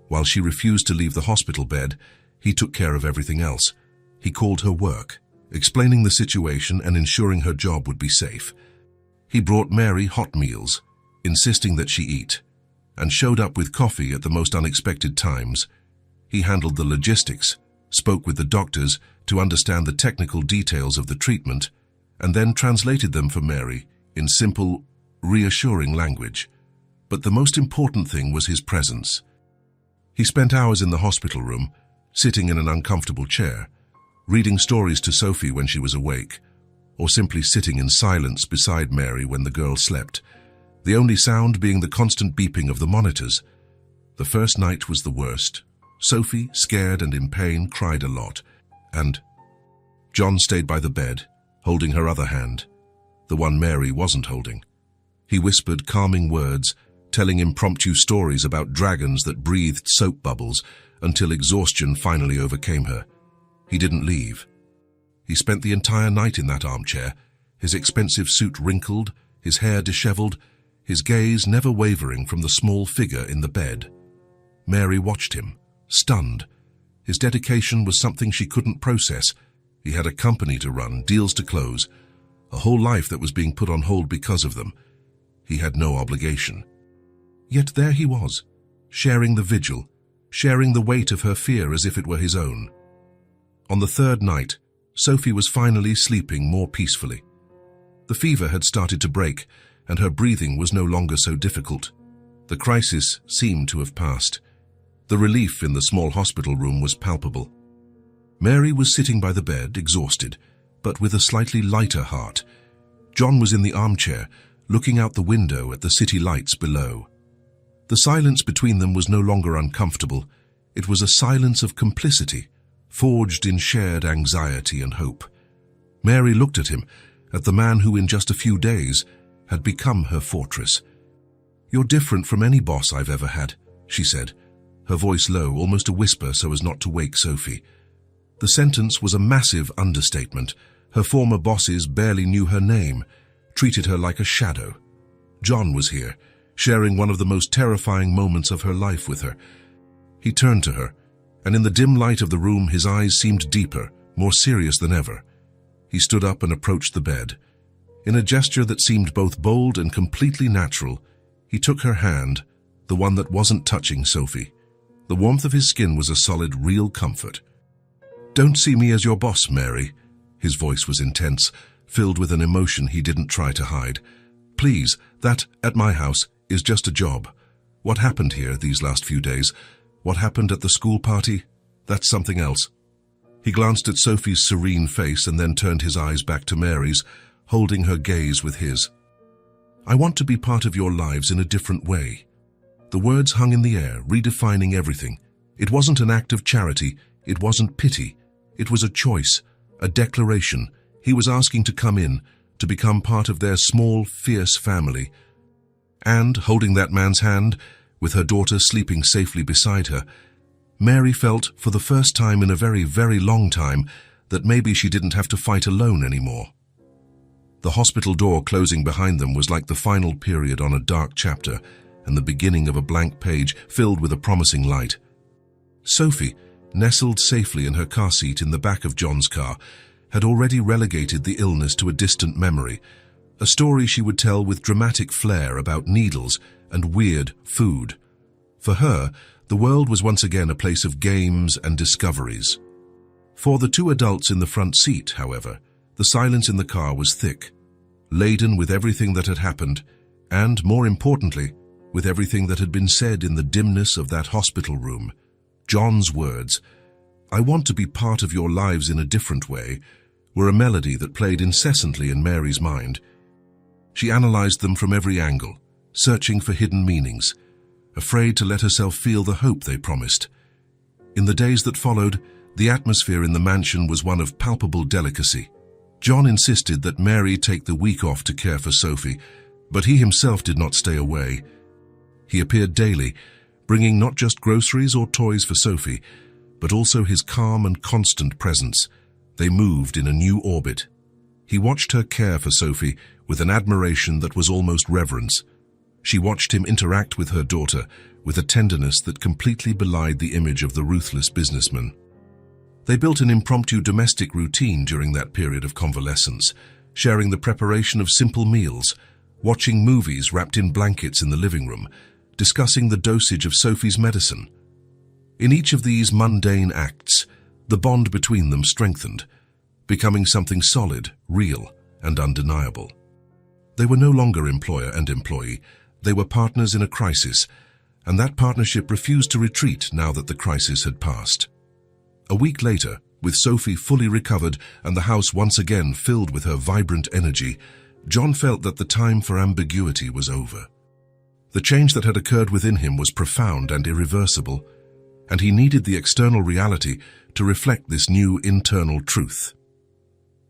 While she refused to leave the hospital bed, he took care of everything else. He called her work, explaining the situation and ensuring her job would be safe. He brought Mary hot meals, insisting that she eat, and showed up with coffee at the most unexpected times. He handled the logistics, spoke with the doctors to understand the technical details of the treatment, and then translated them for Mary in simple, reassuring language. But the most important thing was his presence. He spent hours in the hospital room, sitting in an uncomfortable chair, reading stories to Sophie when she was awake, or simply sitting in silence beside Mary when the girl slept, the only sound being the constant beeping of the monitors. The first night was the worst. Sophie, scared and in pain, cried a lot, and John stayed by the bed, holding her other hand, the one Mary wasn't holding. He whispered calming words, telling impromptu stories about dragons that breathed soap bubbles until exhaustion finally overcame her. He didn't leave. He spent the entire night in that armchair, his expensive suit wrinkled, his hair disheveled, his gaze never wavering from the small figure in the bed. Mary watched him, stunned. His dedication was something she couldn't process. He had a company to run, deals to close, a whole life that was being put on hold because of them. He had no obligation. Yet there he was, sharing the vigil, sharing the weight of her fear as if it were his own. On the third night, Sophie was finally sleeping more peacefully. The fever had started to break, and her breathing was no longer so difficult. The crisis seemed to have passed. The relief in the small hospital room was palpable. Mary was sitting by the bed, exhausted, but with a slightly lighter heart. John was in the armchair, looking out the window at the city lights below. The silence between them was no longer uncomfortable. It was a silence of complicity, forged in shared anxiety and hope. Mary looked at him, at the man who in just a few days had become her fortress. "You're different from any boss I've ever had," she said, her voice low, almost a whisper so as not to wake Sophie. The sentence was a massive understatement. Her former bosses barely knew her name, treated her like a shadow. John was here, sharing one of the most terrifying moments of her life with her. He turned to her, and in the dim light of the room his eyes seemed deeper, more serious than ever. He stood up and approached the bed. In a gesture that seemed both bold and completely natural, he took her hand, the one that wasn't touching Sophie. The warmth of his skin was a solid, real comfort. "Don't see me as your boss, Mary." His voice was intense, filled with an emotion he didn't try to hide. "Please, that, at my house, is just a job. What happened here these last few days, what happened at the school party, that's something else." He glanced at Sophie's serene face and then turned his eyes back to Mary's, holding her gaze with his. "I want to be part of your lives in a different way." The words hung in the air, redefining everything. It wasn't an act of charity, it wasn't pity. It was a choice, a declaration. He was asking to come in, to become part of their small, fierce family. And, holding that man's hand, with her daughter sleeping safely beside her, Mary felt, for the first time in a very, very long time, that maybe she didn't have to fight alone anymore. The hospital door closing behind them was like the final period on a dark chapter and the beginning of a blank page filled with a promising light. Sophie, nestled safely in her car seat in the back of John's car, had already relegated the illness to a distant memory, a story she would tell with dramatic flair about needles and weird food. For her, the world was once again a place of games and discoveries. For the two adults in the front seat, however, the silence in the car was thick, laden with everything that had happened, and, more importantly, with everything that had been said in the dimness of that hospital room. John's words, "I want to be part of your lives in a different way," were a melody that played incessantly in Mary's mind. She analyzed them from every angle, searching for hidden meanings, afraid to let herself feel the hope they promised. In the days that followed, the atmosphere in the mansion was one of palpable delicacy. John insisted that Mary take the week off to care for Sophie, but he himself did not stay away. He appeared daily, bringing not just groceries or toys for Sophie, but also his calm and constant presence. They moved in a new orbit. He watched her care for Sophie with an admiration that was almost reverence. She watched him interact with her daughter with a tenderness that completely belied the image of the ruthless businessman. They built an impromptu domestic routine during that period of convalescence, sharing the preparation of simple meals, watching movies wrapped in blankets in the living room, discussing the dosage of Sophie's medicine. In each of these mundane acts, the bond between them strengthened, becoming something solid, real, and undeniable. They were no longer employer and employee, they were partners in a crisis, and that partnership refused to retreat now that the crisis had passed. A week later, with Sophie fully recovered and the house once again filled with her vibrant energy, John felt that the time for ambiguity was over. The change that had occurred within him was profound and irreversible, and he needed the external reality to reflect this new internal truth.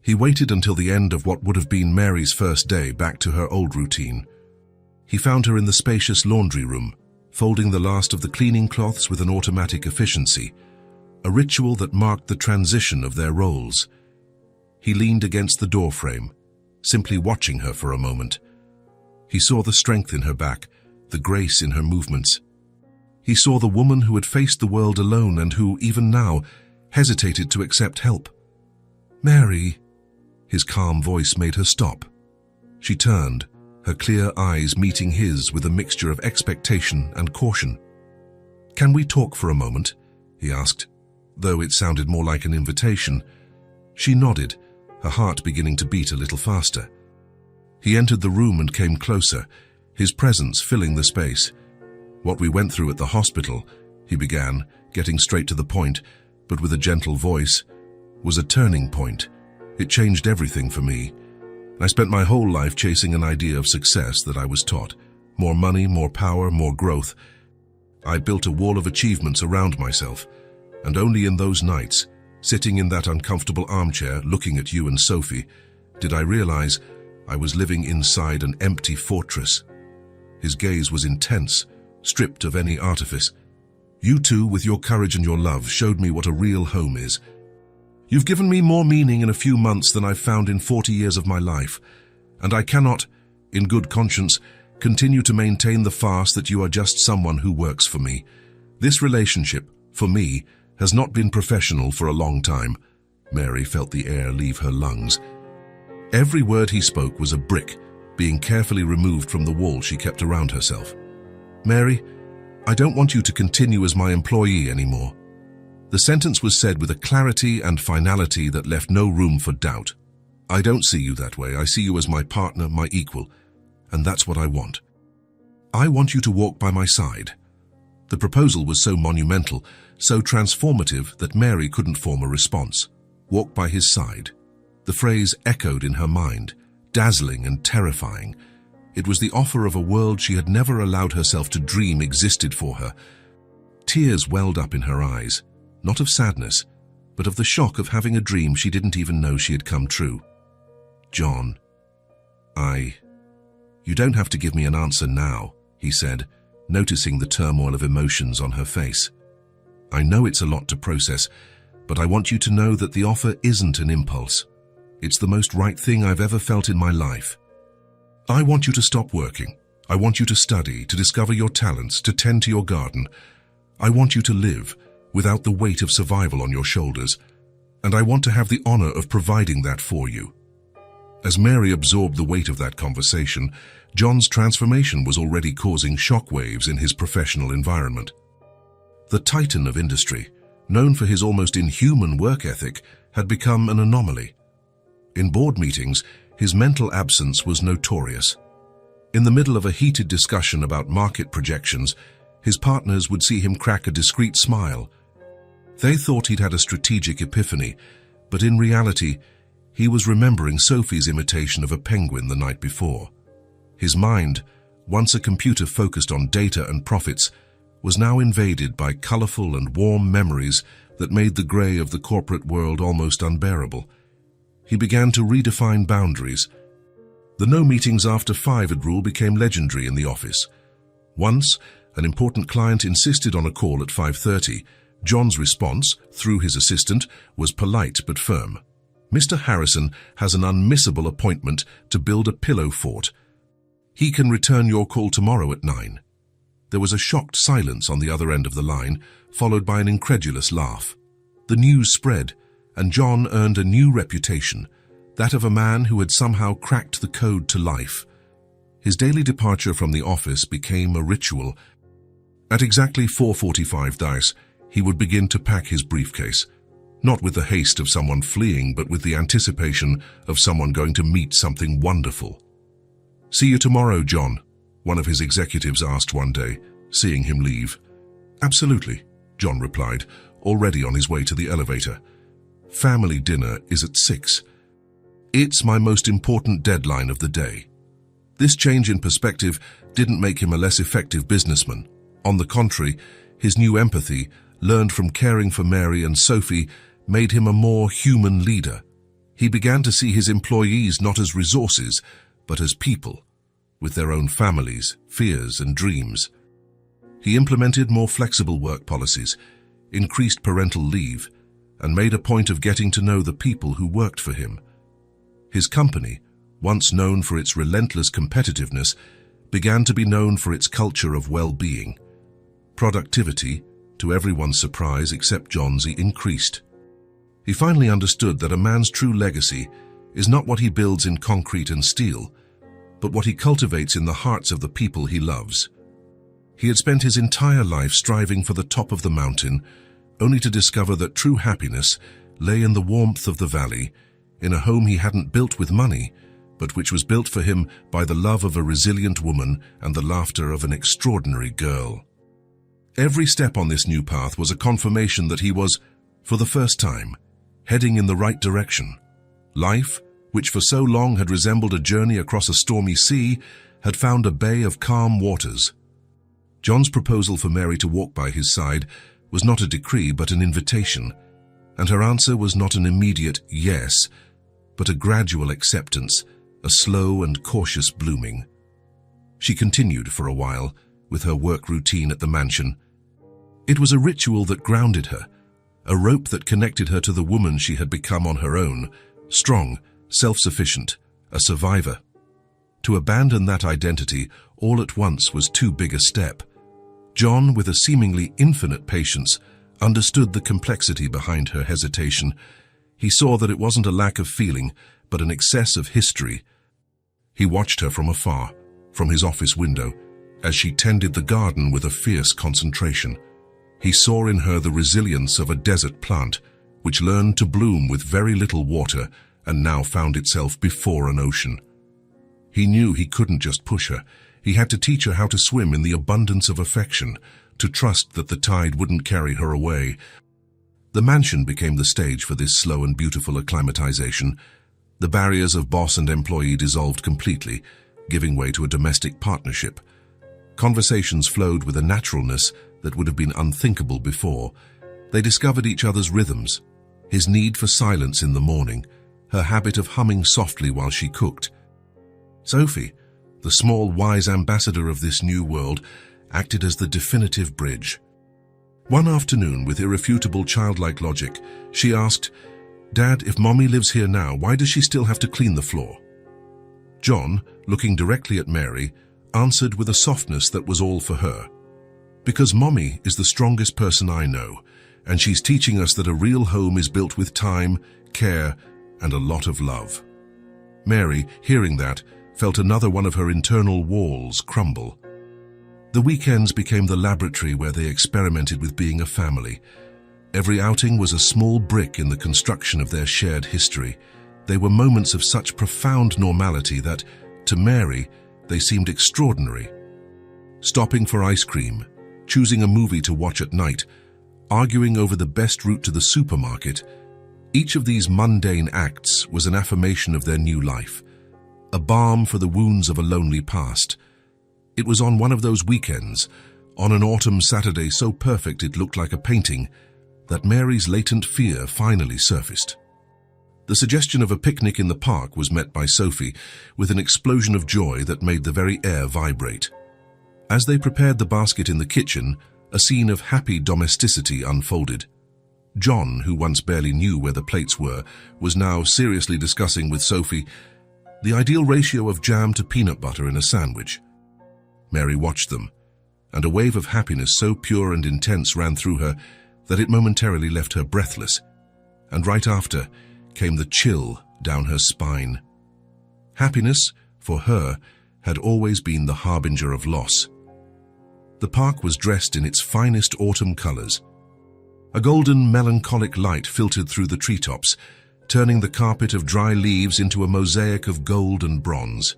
He waited until the end of what would have been Mary's first day back to her old routine. He found her in the spacious laundry room, folding the last of the cleaning cloths with an automatic efficiency, a ritual that marked the transition of their roles. He leaned against the doorframe, simply watching her for a moment. He saw the strength in her back, the grace in her movements. He saw the woman who had faced the world alone and who, even now, hesitated to accept help. "Mary," his calm voice made her stop. She turned, her clear eyes meeting his with a mixture of expectation and caution. "Can we talk for a moment?" he asked, though it sounded more like an invitation. She nodded, her heart beginning to beat a little faster. He entered the room and came closer, his presence filling the space. "What we went through at the hospital," he began, getting straight to the point, but with a gentle voice, "was a turning point. It changed everything for me. I spent my whole life chasing an idea of success that I was taught. More money, more power, more growth. I built a wall of achievements around myself, and only in those nights, sitting in that uncomfortable armchair looking at you and Sophie, did I realize I was living inside an empty fortress." His gaze was intense, stripped of any artifice. "You two, with your courage and your love, showed me what a real home is. You've given me more meaning in a few months than I've found in 40 years of my life, and I cannot, in good conscience, continue to maintain the farce that you are just someone who works for me. This relationship, for me, has not been professional for a long time." Mary felt the air leave her lungs. Every word he spoke was a brick, being carefully removed from the wall she kept around herself. "Mary, I don't want you to continue as my employee anymore." The sentence was said with a clarity and finality that left no room for doubt. "I don't see you that way. I see you as my partner, my equal, and that's what I want. I want you to walk by my side." The proposal was so monumental, so transformative that Mary couldn't form a response. Walk by his side. The phrase echoed in her mind, dazzling and terrifying. It was the offer of a world she had never allowed herself to dream existed for her. Tears welled up in her eyes, not of sadness, but of the shock of having a dream she didn't even know she had come true. "John, You don't have to give me an answer now," he said, noticing the turmoil of emotions on her face. "I know it's a lot to process, but I want you to know that the offer isn't an impulse. It's the most right thing I've ever felt in my life. I want you to stop working. I want you to study, to discover your talents, to tend to your garden. I want you to live without the weight of survival on your shoulders, and I want to have the honor of providing that for you." As Mary absorbed the weight of that conversation, John's transformation was already causing shockwaves in his professional environment. The titan of industry, known for his almost inhuman work ethic, had become an anomaly. In board meetings, his mental absence was notorious. In the middle of a heated discussion about market projections, his partners would see him crack a discreet smile. They thought he'd had a strategic epiphany, but in reality, he was remembering Sophie's imitation of a penguin the night before. His mind, once a computer focused on data and profits, was now invaded by colorful and warm memories that made the gray of the corporate world almost unbearable. He began to redefine boundaries. The no meetings after 5 rule became legendary in the office. Once, an important client insisted on a call at 5:30. John's response, through his assistant, was polite but firm. "Mr. Harrison has an unmissable appointment to build a pillow fort. He can return your call tomorrow at 9. There was a shocked silence on the other end of the line, followed by an incredulous laugh. The news spread, and John earned a new reputation, that of a man who had somehow cracked the code to life. His daily departure from the office became a ritual. At exactly 4:45 dice, he would begin to pack his briefcase, not with the haste of someone fleeing, but with the anticipation of someone going to meet something wonderful. "See you tomorrow, John," one of his executives asked one day, seeing him leave. "Absolutely," John replied, already on his way to the elevator. "Family dinner is at 6. It's my most important deadline of the day." This change in perspective didn't make him a less effective businessman. On the contrary, his new empathy, learned from caring for Mary and Sophie, made him a more human leader. He began to see his employees not as resources, but as people. with their own families, fears, and dreams. He implemented more flexible work policies, increased parental leave, and made a point of getting to know the people who worked for him. His company, once known for its relentless competitiveness, began to be known for its culture of well-being. Productivity, to everyone's surprise except John's, increased. He finally understood that a man's true legacy is not what he builds in concrete and steel, but what he cultivates in the hearts of the people he loves. He had spent his entire life striving for the top of the mountain, only to discover that true happiness lay in the warmth of the valley, in a home he hadn't built with money, but which was built for him by the love of a resilient woman and the laughter of an extraordinary girl. Every step on this new path was a confirmation that he was, for the first time, heading in the right direction. Life, which for so long had resembled a journey across a stormy sea, had found a bay of calm waters. John's proposal for Mary to walk by his side was not a decree but an invitation, and her answer was not an immediate yes, but a gradual acceptance, a slow and cautious blooming. She continued for a while with her work routine at the mansion. It was a ritual that grounded her, a rope that connected her to the woman she had become on her own, strong, self-sufficient, a survivor. To abandon that identity all at once was too big a step. John, with a seemingly infinite patience, understood the complexity behind her hesitation. He saw that it wasn't a lack of feeling, but an excess of history. He watched her from afar, from his office window, as she tended the garden with a fierce concentration. He saw in her the resilience of a desert plant, which learned to bloom with very little water and now found itself before an ocean. He knew he couldn't just push her. He had to teach her how to swim in the abundance of affection, to trust that the tide wouldn't carry her away. The mansion became the stage for this slow and beautiful acclimatization. The barriers of boss and employee dissolved completely, giving way to a domestic partnership. Conversations flowed with a naturalness that would have been unthinkable before. They discovered each other's rhythms, his need for silence in the morning, her habit of humming softly while she cooked. Sophie, the small, wise ambassador of this new world, acted as the definitive bridge. One afternoon, with irrefutable childlike logic, she asked, "Dad, if Mommy lives here now, why does she still have to clean the floor?" John, looking directly at Mary, answered with a softness that was all for her. "Because Mommy is the strongest person I know, and she's teaching us that a real home is built with time, care, and a lot of love." Mary, hearing that, felt another one of her internal walls crumble. The weekends became the laboratory where they experimented with being a family. Every outing was a small brick in the construction of their shared history. They were moments of such profound normality that, to Mary, they seemed extraordinary. Stopping for ice cream, choosing a movie to watch at night, arguing over the best route to the supermarket, each of these mundane acts was an affirmation of their new life, a balm for the wounds of a lonely past. It was on one of those weekends, on an autumn Saturday so perfect it looked like a painting, that Mary's latent fear finally surfaced. The suggestion of a picnic in the park was met by Sophie with an explosion of joy that made the very air vibrate. As they prepared the basket in the kitchen, a scene of happy domesticity unfolded. John, who once barely knew where the plates were, was now seriously discussing with Sophie the ideal ratio of jam to peanut butter in a sandwich. Mary watched them, and a wave of happiness so pure and intense ran through her that it momentarily left her breathless, and right after came the chill down her spine. Happiness, for her, had always been the harbinger of loss. The park was dressed in its finest autumn colors. A golden, melancholic light filtered through the treetops, turning the carpet of dry leaves into a mosaic of gold and bronze.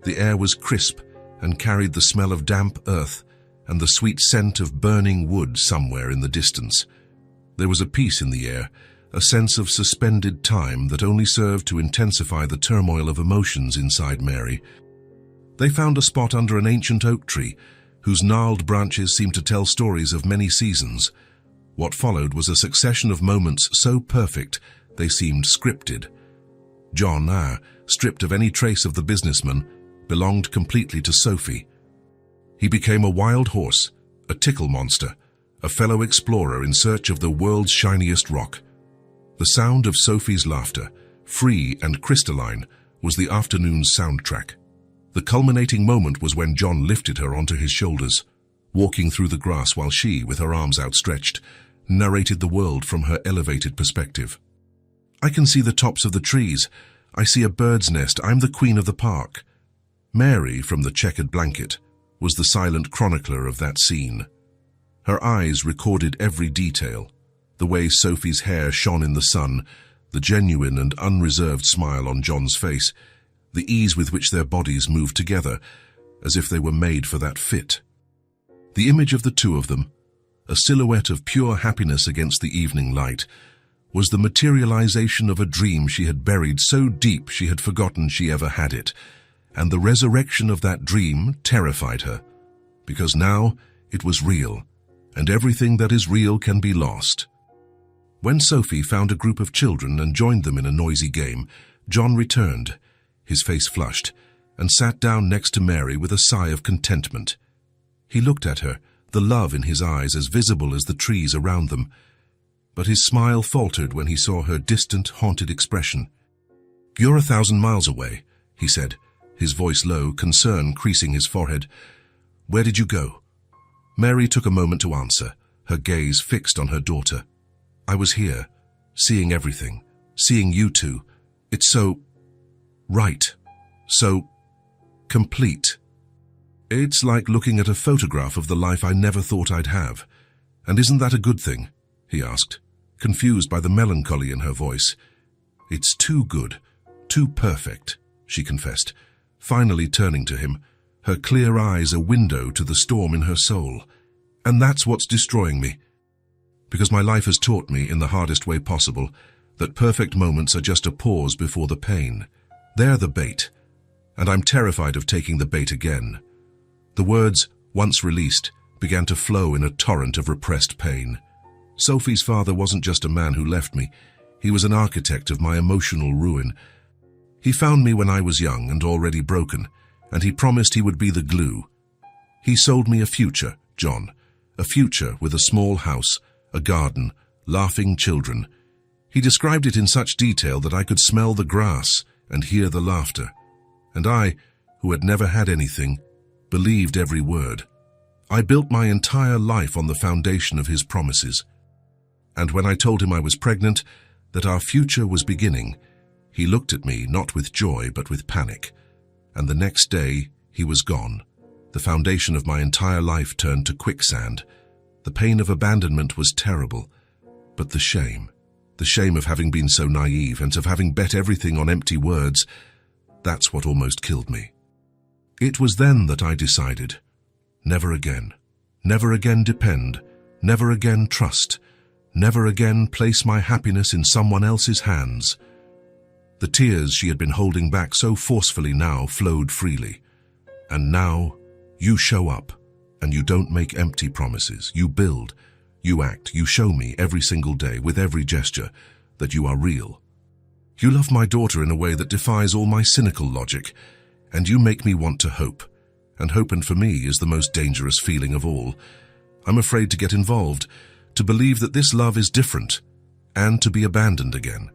The air was crisp and carried the smell of damp earth and the sweet scent of burning wood somewhere in the distance. There was a peace in the air, a sense of suspended time that only served to intensify the turmoil of emotions inside Mary. They found a spot under an ancient oak tree, whose gnarled branches seemed to tell stories of many seasons. What followed was a succession of moments so perfect they seemed scripted. John, stripped of any trace of the businessman, belonged completely to Sophie. He became a wild horse, a tickle monster, a fellow explorer in search of the world's shiniest rock. The sound of Sophie's laughter, free and crystalline, was the afternoon's soundtrack. The culminating moment was when John lifted her onto his shoulders, walking through the grass while she, with her arms outstretched, narrated the world from her elevated perspective. "I can see the tops of the trees. I see a bird's nest. I'm the queen of the park." Mary, from the checkered blanket, was the silent chronicler of that scene. Her eyes recorded every detail, the way Sophie's hair shone in the sun, the genuine and unreserved smile on John's face, the ease with which their bodies moved together, as if they were made for that fit. The image of the two of them, a silhouette of pure happiness against the evening light, was the materialization of a dream she had buried so deep she had forgotten she ever had it, and the resurrection of that dream terrified her, because now it was real, and everything that is real can be lost. When Sophie found a group of children and joined them in a noisy game, John returned, his face flushed, and sat down next to Mary with a sigh of contentment. He looked at her, the love in his eyes as visible as the trees around them, but his smile faltered when he saw her distant, haunted expression. "You're 1,000 miles away," he said, his voice low, concern creasing his forehead. "Where did you go?" Mary took a moment to answer, her gaze fixed on her daughter. "I was here, seeing everything, seeing you two. It's so right, so complete. It's like looking at a photograph of the life I never thought I'd have. And isn't that a good thing?" he asked, confused by the melancholy in her voice. "It's too good, too perfect," she confessed, finally turning to him, her clear eyes a window to the storm in her soul. "And that's what's destroying me. Because my life has taught me, in the hardest way possible, that perfect moments are just a pause before the pain. They're the bait, and I'm terrified of taking the bait again." The words, once released, began to flow in a torrent of repressed pain. Sophie's father wasn't just a man who left me. He was an architect of my emotional ruin. He found me when I was young and already broken, and he promised he would be the glue. He sold me a future, John, a future with a small house, a garden, laughing children. He described it in such detail that I could smell the grass and hear the laughter. And I, who had never had anything, believed every word. I built my entire life on the foundation of his promises. And when I told him I was pregnant, that our future was beginning, he looked at me not with joy but with panic. And the next day, he was gone. The foundation of my entire life turned to quicksand. The pain of abandonment was terrible, but the shame of having been so naive and of having bet everything on empty words, that's what almost killed me. It was then that I decided, never again depend, never again trust, never again place my happiness in someone else's hands. The tears she had been holding back so forcefully now flowed freely. And now, you show up, and you don't make empty promises. You build, you act, you show me every single day, with every gesture, that you are real. You love my daughter in a way that defies all my cynical logic, and you make me want to hope. And hope, and for me, is the most dangerous feeling of all. I'm afraid to get involved, to believe that this love is different, and to be abandoned again.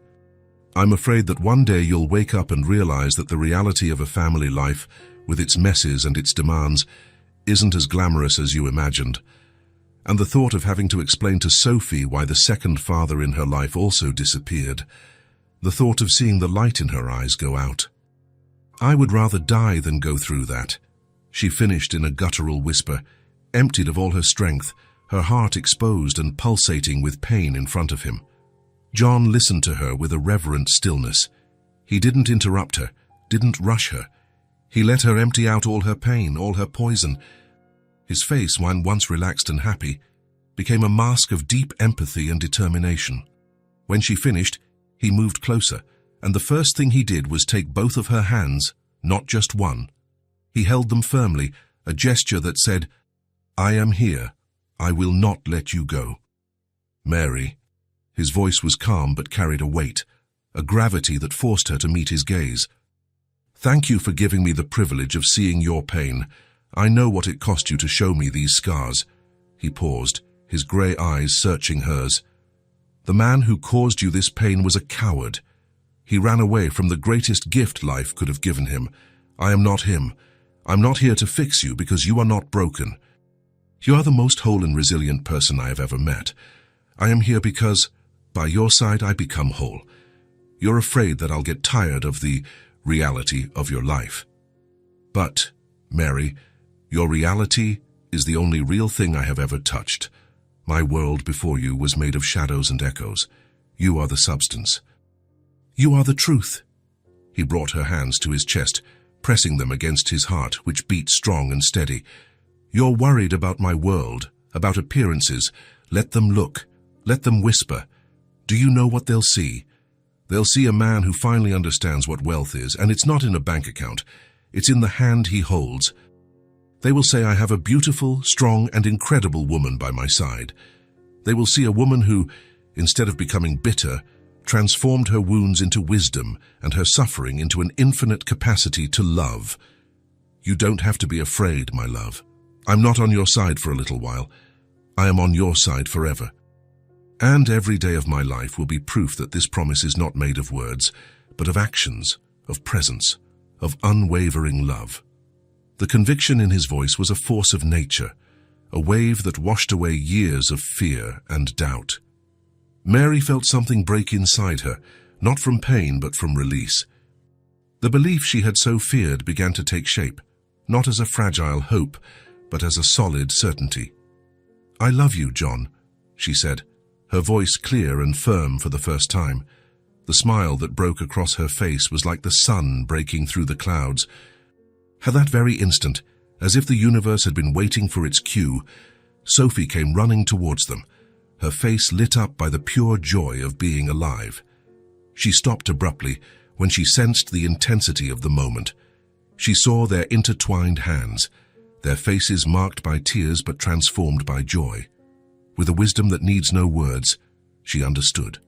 I'm afraid that one day you'll wake up and realize that the reality of a family life, with its messes and its demands, isn't as glamorous as you imagined. And the thought of having to explain to Sophie why the second father in her life also disappeared, the thought of seeing the light in her eyes go out. I would rather die than go through that, she finished in a guttural whisper, emptied of all her strength, her heart exposed and pulsating with pain in front of him. John listened to her with a reverent stillness. He didn't interrupt her, didn't rush her. He let her empty out all her pain, all her poison. His face, when once relaxed and happy, became a mask of deep empathy and determination. When she finished, he moved closer, and the first thing he did was take both of her hands, not just one. He held them firmly, a gesture that said, "I am here. I will not let you go." "Mary," his voice was calm but carried a weight, a gravity that forced her to meet his gaze. Thank you for giving me the privilege of seeing your pain. I know what it cost you to show me these scars." He paused, his grey eyes searching hers. "The man who caused you this pain was a coward. He ran away from the greatest gift life could have given him. I am not him. I'm not here to fix you because you are not broken. You are the most whole and resilient person I have ever met. I am here because, by your side, I become whole. You're afraid that I'll get tired of the reality of your life. But, Mary, your reality is the only real thing I have ever touched. My world before you was made of shadows and echoes. You are the substance. You are the truth." He brought her hands to his chest, pressing them against his heart, which beat strong and steady. "You're worried about my world, about appearances. Let them look. Let them whisper. Do you know what they'll see? They'll see a man who finally understands what wealth is, and it's not in a bank account. It's in the hand he holds. They will say I have a beautiful, strong, and incredible woman by my side. They will see a woman who, instead of becoming bitter, transformed her wounds into wisdom and her suffering into an infinite capacity to love. You don't have to be afraid, my love. I'm not on your side for a little while. I am on your side forever. And every day of my life will be proof that this promise is not made of words, but of actions, of presence, of unwavering love." The conviction in his voice was a force of nature, a wave that washed away years of fear and doubt. Mary felt something break inside her, not from pain but from release. The belief she had so feared began to take shape, not as a fragile hope, but as a solid certainty. "I love you, John," she said, her voice clear and firm for the first time. The smile that broke across her face was like the sun breaking through the clouds. At that very instant, as if the universe had been waiting for its cue, Sophie came running towards them, her face lit up by the pure joy of being alive. She stopped abruptly when she sensed the intensity of the moment. She saw their intertwined hands, their faces marked by tears but transformed by joy. With a wisdom that needs no words, she understood.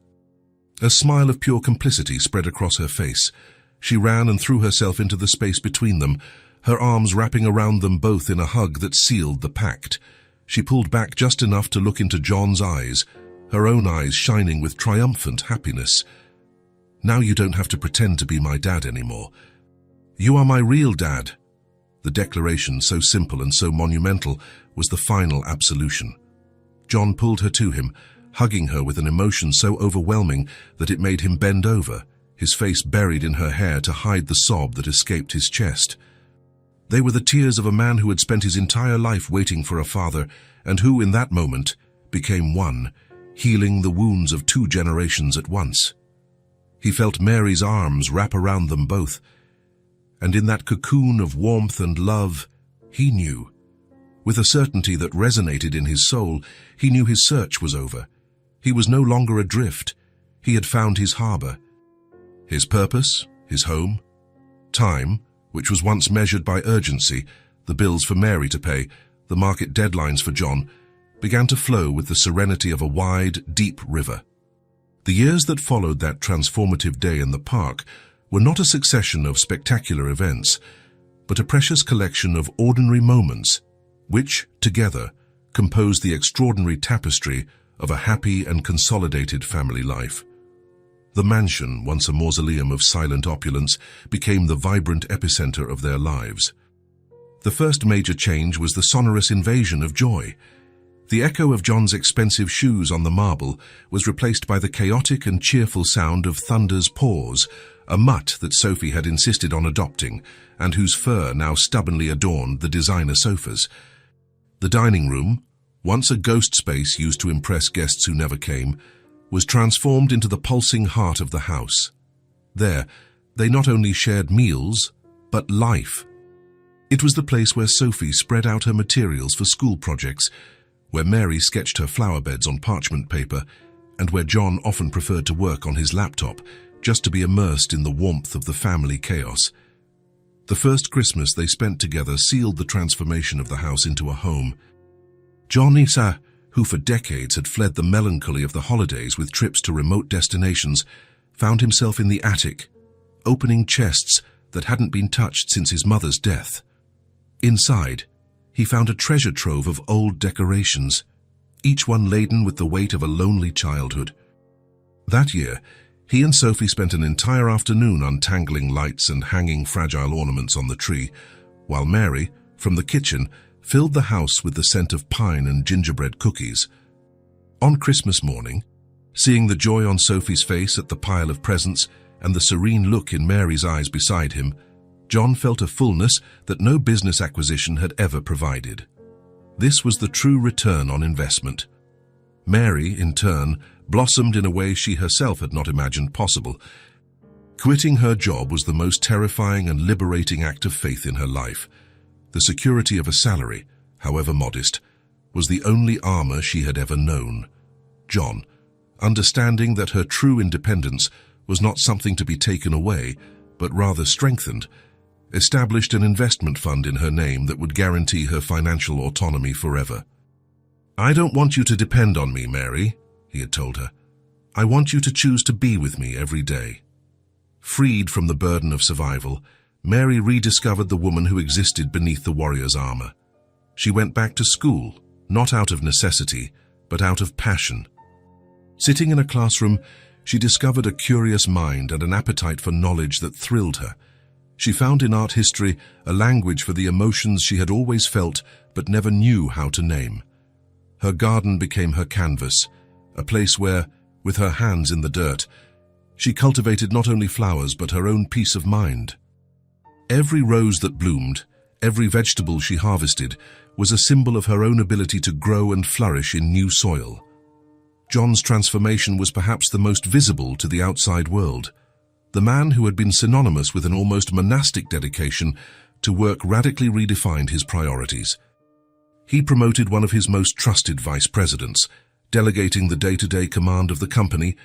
A smile of pure complicity spread across her face. She ran and threw herself into the space between them, her arms wrapping around them both in a hug that sealed the pact. She pulled back just enough to look into John's eyes, her own eyes shining with triumphant happiness. "Now you don't have to pretend to be my dad anymore. You are my real dad." The declaration, so simple and so monumental, was the final absolution. John pulled her to him, hugging her with an emotion so overwhelming that it made him bend over, his face buried in her hair to hide the sob that escaped his chest. They were the tears of a man who had spent his entire life waiting for a father, and who, in that moment, became one, healing the wounds of 2 generations at once. He felt Mary's arms wrap around them both, and in that cocoon of warmth and love, he knew. With a certainty that resonated in his soul, he knew his search was over. He was no longer adrift. He had found his harbor. His purpose, his home, time, which was once measured by urgency, the bills for Mary to pay, the market deadlines for John, began to flow with the serenity of a wide, deep river. The years that followed that transformative day in the park were not a succession of spectacular events, but a precious collection of ordinary moments, which, together, composed the extraordinary tapestry of a happy and consolidated family life. The mansion, once a mausoleum of silent opulence, became the vibrant epicenter of their lives. The first major change was the sonorous invasion of joy. The echo of John's expensive shoes on the marble was replaced by the chaotic and cheerful sound of Thunder's paws, a mutt that Sophie had insisted on adopting, and whose fur now stubbornly adorned the designer sofas. The dining room, once a ghost space used to impress guests who never came, was transformed into the pulsing heart of the house. There, they not only shared meals, but life. It was the place where Sophie spread out her materials for school projects, where Mary sketched her flower beds on parchment paper, and where John often preferred to work on his laptop, just to be immersed in the warmth of the family chaos. The first Christmas they spent together sealed the transformation of the house into a home. John Issa, who for decades had fled the melancholy of the holidays with trips to remote destinations, found himself in the attic, opening chests, that hadn't been touched since his mother's death. Inside, he found a treasure trove of old decorations, each one laden with the weight of a lonely childhood. That year, he and Sophie spent an entire afternoon untangling lights and hanging fragile ornaments on the tree, while Mary, from the kitchen, filled the house with the scent of pine and gingerbread cookies. On Christmas morning, seeing the joy on Sophie's face at the pile of presents and the serene look in Mary's eyes beside him, John felt a fullness that no business acquisition had ever provided. This was the true return on investment. Mary, in turn, blossomed in a way she herself had not imagined possible. Quitting her job was the most terrifying and liberating act of faith in her life. The security of a salary, however modest, was the only armor she had ever known. John, understanding that her true independence was not something to be taken away, but rather strengthened, established an investment fund in her name that would guarantee her financial autonomy forever. "I don't want you to depend on me, Mary," he had told her. "I want you to choose to be with me every day." Freed from the burden of survival, Mary rediscovered the woman who existed beneath the warrior's armor. She went back to school, not out of necessity, but out of passion. Sitting in a classroom, she discovered a curious mind and an appetite for knowledge that thrilled her. She found in art history a language for the emotions she had always felt but never knew how to name. Her garden became her canvas, a place where, with her hands in the dirt, she cultivated not only flowers but her own peace of mind. Every rose that bloomed, every vegetable she harvested, was a symbol of her own ability to grow and flourish in new soil. John's transformation was perhaps the most visible to the outside world. The man who had been synonymous with an almost monastic dedication to work radically redefined his priorities. He promoted one of his most trusted vice presidents, delegating the day-to-day command of the company,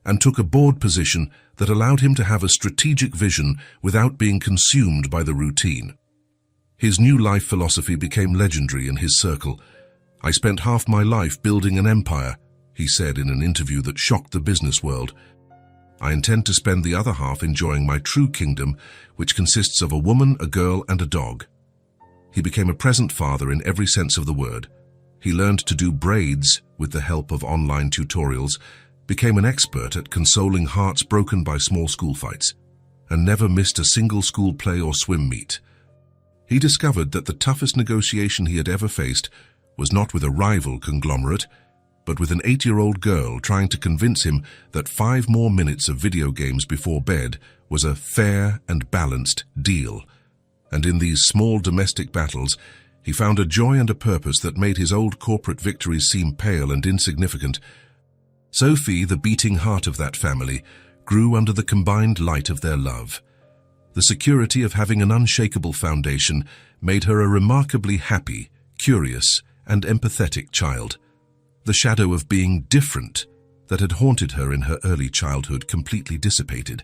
and took a board position that allowed him to have a strategic vision without being consumed by the routine. His new life philosophy became legendary in his circle. "I spent half my life building an empire," he said in an interview that shocked the business world. "I intend to spend the other half enjoying my true kingdom, which consists of a woman, a girl, and a dog." He became a present father in every sense of the word. He learned to do braids with the help of online tutorials, became an expert at consoling hearts broken by small school fights, and never missed a single school play or swim meet. He discovered that the toughest negotiation he had ever faced was not with a rival conglomerate, but with an 8-year-old girl trying to convince him that 5 more minutes of video games before bed was a fair and balanced deal. And in these small domestic battles, he found a joy and a purpose that made his old corporate victories seem pale and insignificant. Sophie, the beating heart of that family, grew under the combined light of their love. The security of having an unshakable foundation made her a remarkably happy, curious, and empathetic child. The shadow of being different that had haunted her in her early childhood completely dissipated.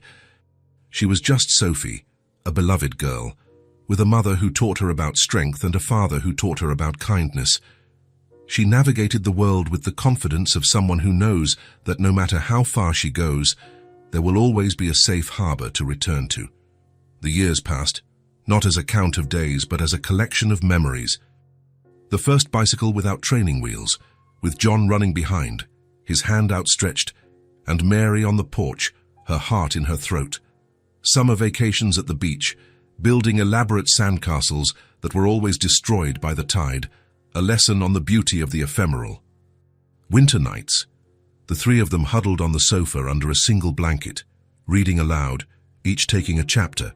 She was just Sophie, a beloved girl, with a mother who taught her about strength and a father who taught her about kindness. She navigated the world with the confidence of someone who knows that no matter how far she goes, there will always be a safe harbor to return to. The years passed, not as a count of days, but as a collection of memories. The first bicycle without training wheels, with John running behind, his hand outstretched, and Mary on the porch, her heart in her throat. Summer vacations at the beach, building elaborate sandcastles that were always destroyed by the tide, a lesson on the beauty of the ephemeral. Winter nights, the three of them huddled on the sofa under a single blanket, reading aloud, each taking a chapter,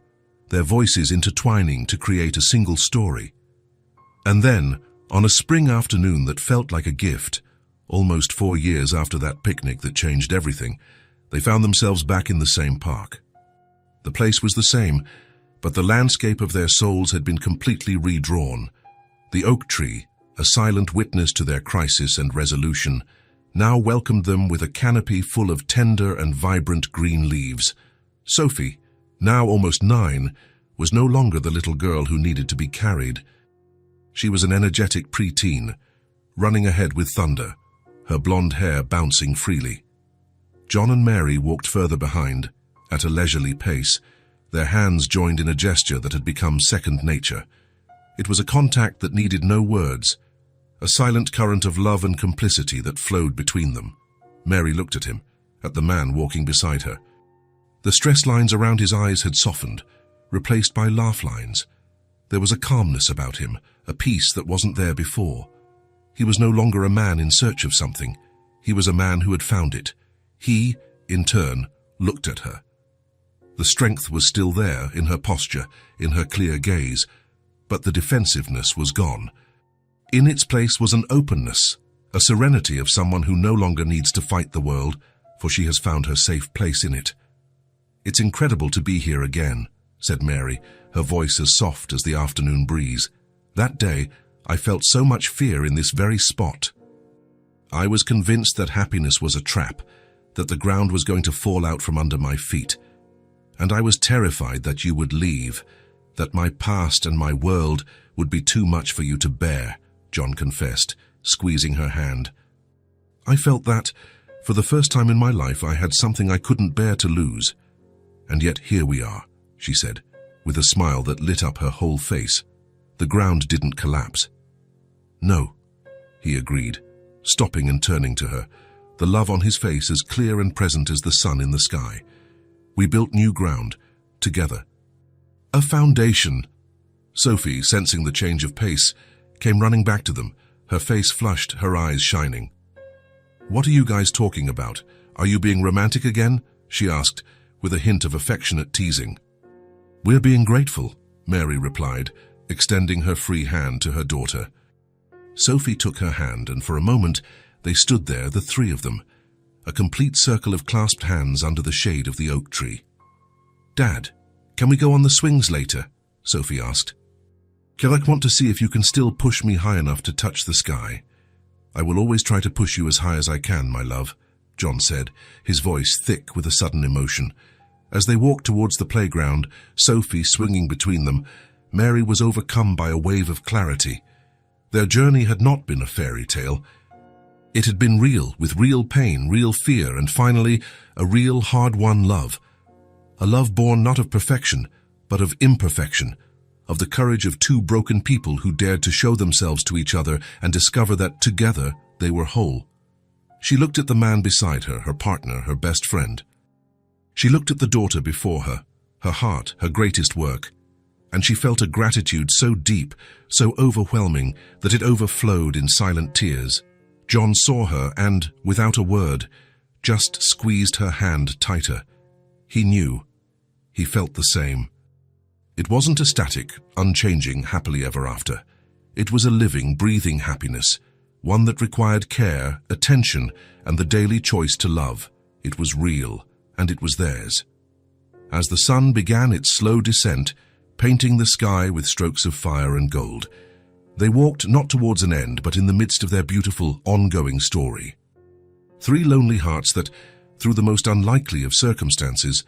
their voices intertwining to create a single story. And then, on a spring afternoon that felt like a gift, almost 4 years after that picnic that changed everything, they found themselves back in the same park. The place was the same, but the landscape of their souls had been completely redrawn. The oak tree, a silent witness to their crisis and resolution, now welcomed them with a canopy full of tender and vibrant green leaves. Sophie, now almost 9, was no longer the little girl who needed to be carried. She was an energetic preteen, running ahead with thunder, her blonde hair bouncing freely. John and Mary walked further behind, at a leisurely pace, Their hands joined in a gesture that had become second nature. It was a contact that needed no words, a silent current of love and complicity that flowed between them. Mary looked at him, at the man walking beside her. The stress lines around his eyes had softened, replaced by laugh lines. There was a calmness about him, a peace that wasn't there before. He was no longer a man in search of something. He was a man who had found it. He, in turn, looked at her. The strength was still there in her posture, in her clear gaze, but the defensiveness was gone. In its place was an openness, a serenity of someone who no longer needs to fight the world, for she has found her safe place in it. "It's incredible to be here again," said Mary, her voice as soft as the afternoon breeze. "That day, I felt so much fear in this very spot. I was convinced that happiness was a trap, that the ground was going to fall out from under my feet. And I was terrified that you would leave, that my past and my world would be too much for you to bear," John confessed, squeezing her hand. "I felt that, for the first time in my life, I had something I couldn't bear to lose. And yet here we are," she said, with a smile that lit up her whole face. "The ground didn't collapse." "No," he agreed, stopping and turning to her, the love on his face as clear and present as the sun in the sky. "We built new ground, together. A foundation." Sophie, sensing the change of pace, came running back to them, her face flushed, her eyes shining. "What are you guys talking about? Are you being romantic again?" she asked, with a hint of affectionate teasing. "We're being grateful," Mary replied, extending her free hand to her daughter. Sophie took her hand, and for a moment they stood there, the three of them, a complete circle of clasped hands under the shade of the oak tree. "Dad, can we go on the swings later?" Sophie asked. "Kirk, want to see if you can still push me high enough to touch the sky." "I will always try to push you as high as I can, my love," John said, his voice thick with a sudden emotion. As they walked towards the playground, Sophie swinging between them, Mary was overcome by a wave of clarity. Their journey had not been a fairy tale. It had been real, with real pain, real fear, and finally, a real hard-won love. A love born not of perfection, but of imperfection, of the courage of two broken people who dared to show themselves to each other and discover that together they were whole. She looked at the man beside her, her partner, her best friend. She looked at the daughter before her, her heart, her greatest work, and she felt a gratitude so deep, so overwhelming, that it overflowed in silent tears. John saw her and, without a word, just squeezed her hand tighter. He knew. He felt the same. It wasn't a static, unchanging, happily ever after. It was a living, breathing happiness, one that required care, attention, and the daily choice to love. It was real, and it was theirs. As the sun began its slow descent, painting the sky with strokes of fire and gold, they walked not towards an end, but in the midst of their beautiful, ongoing story. Three lonely hearts that, through the most unlikely of circumstances,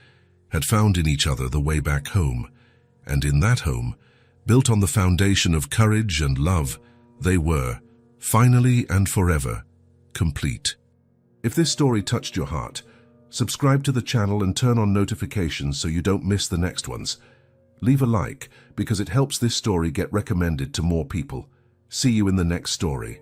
had found in each other the way back home, and in that home, built on the foundation of courage and love, they were, finally and forever, complete. If this story touched your heart, subscribe to the channel and turn on notifications so you don't miss the next ones. Leave a like, because it helps this story get recommended to more people. See you in the next story.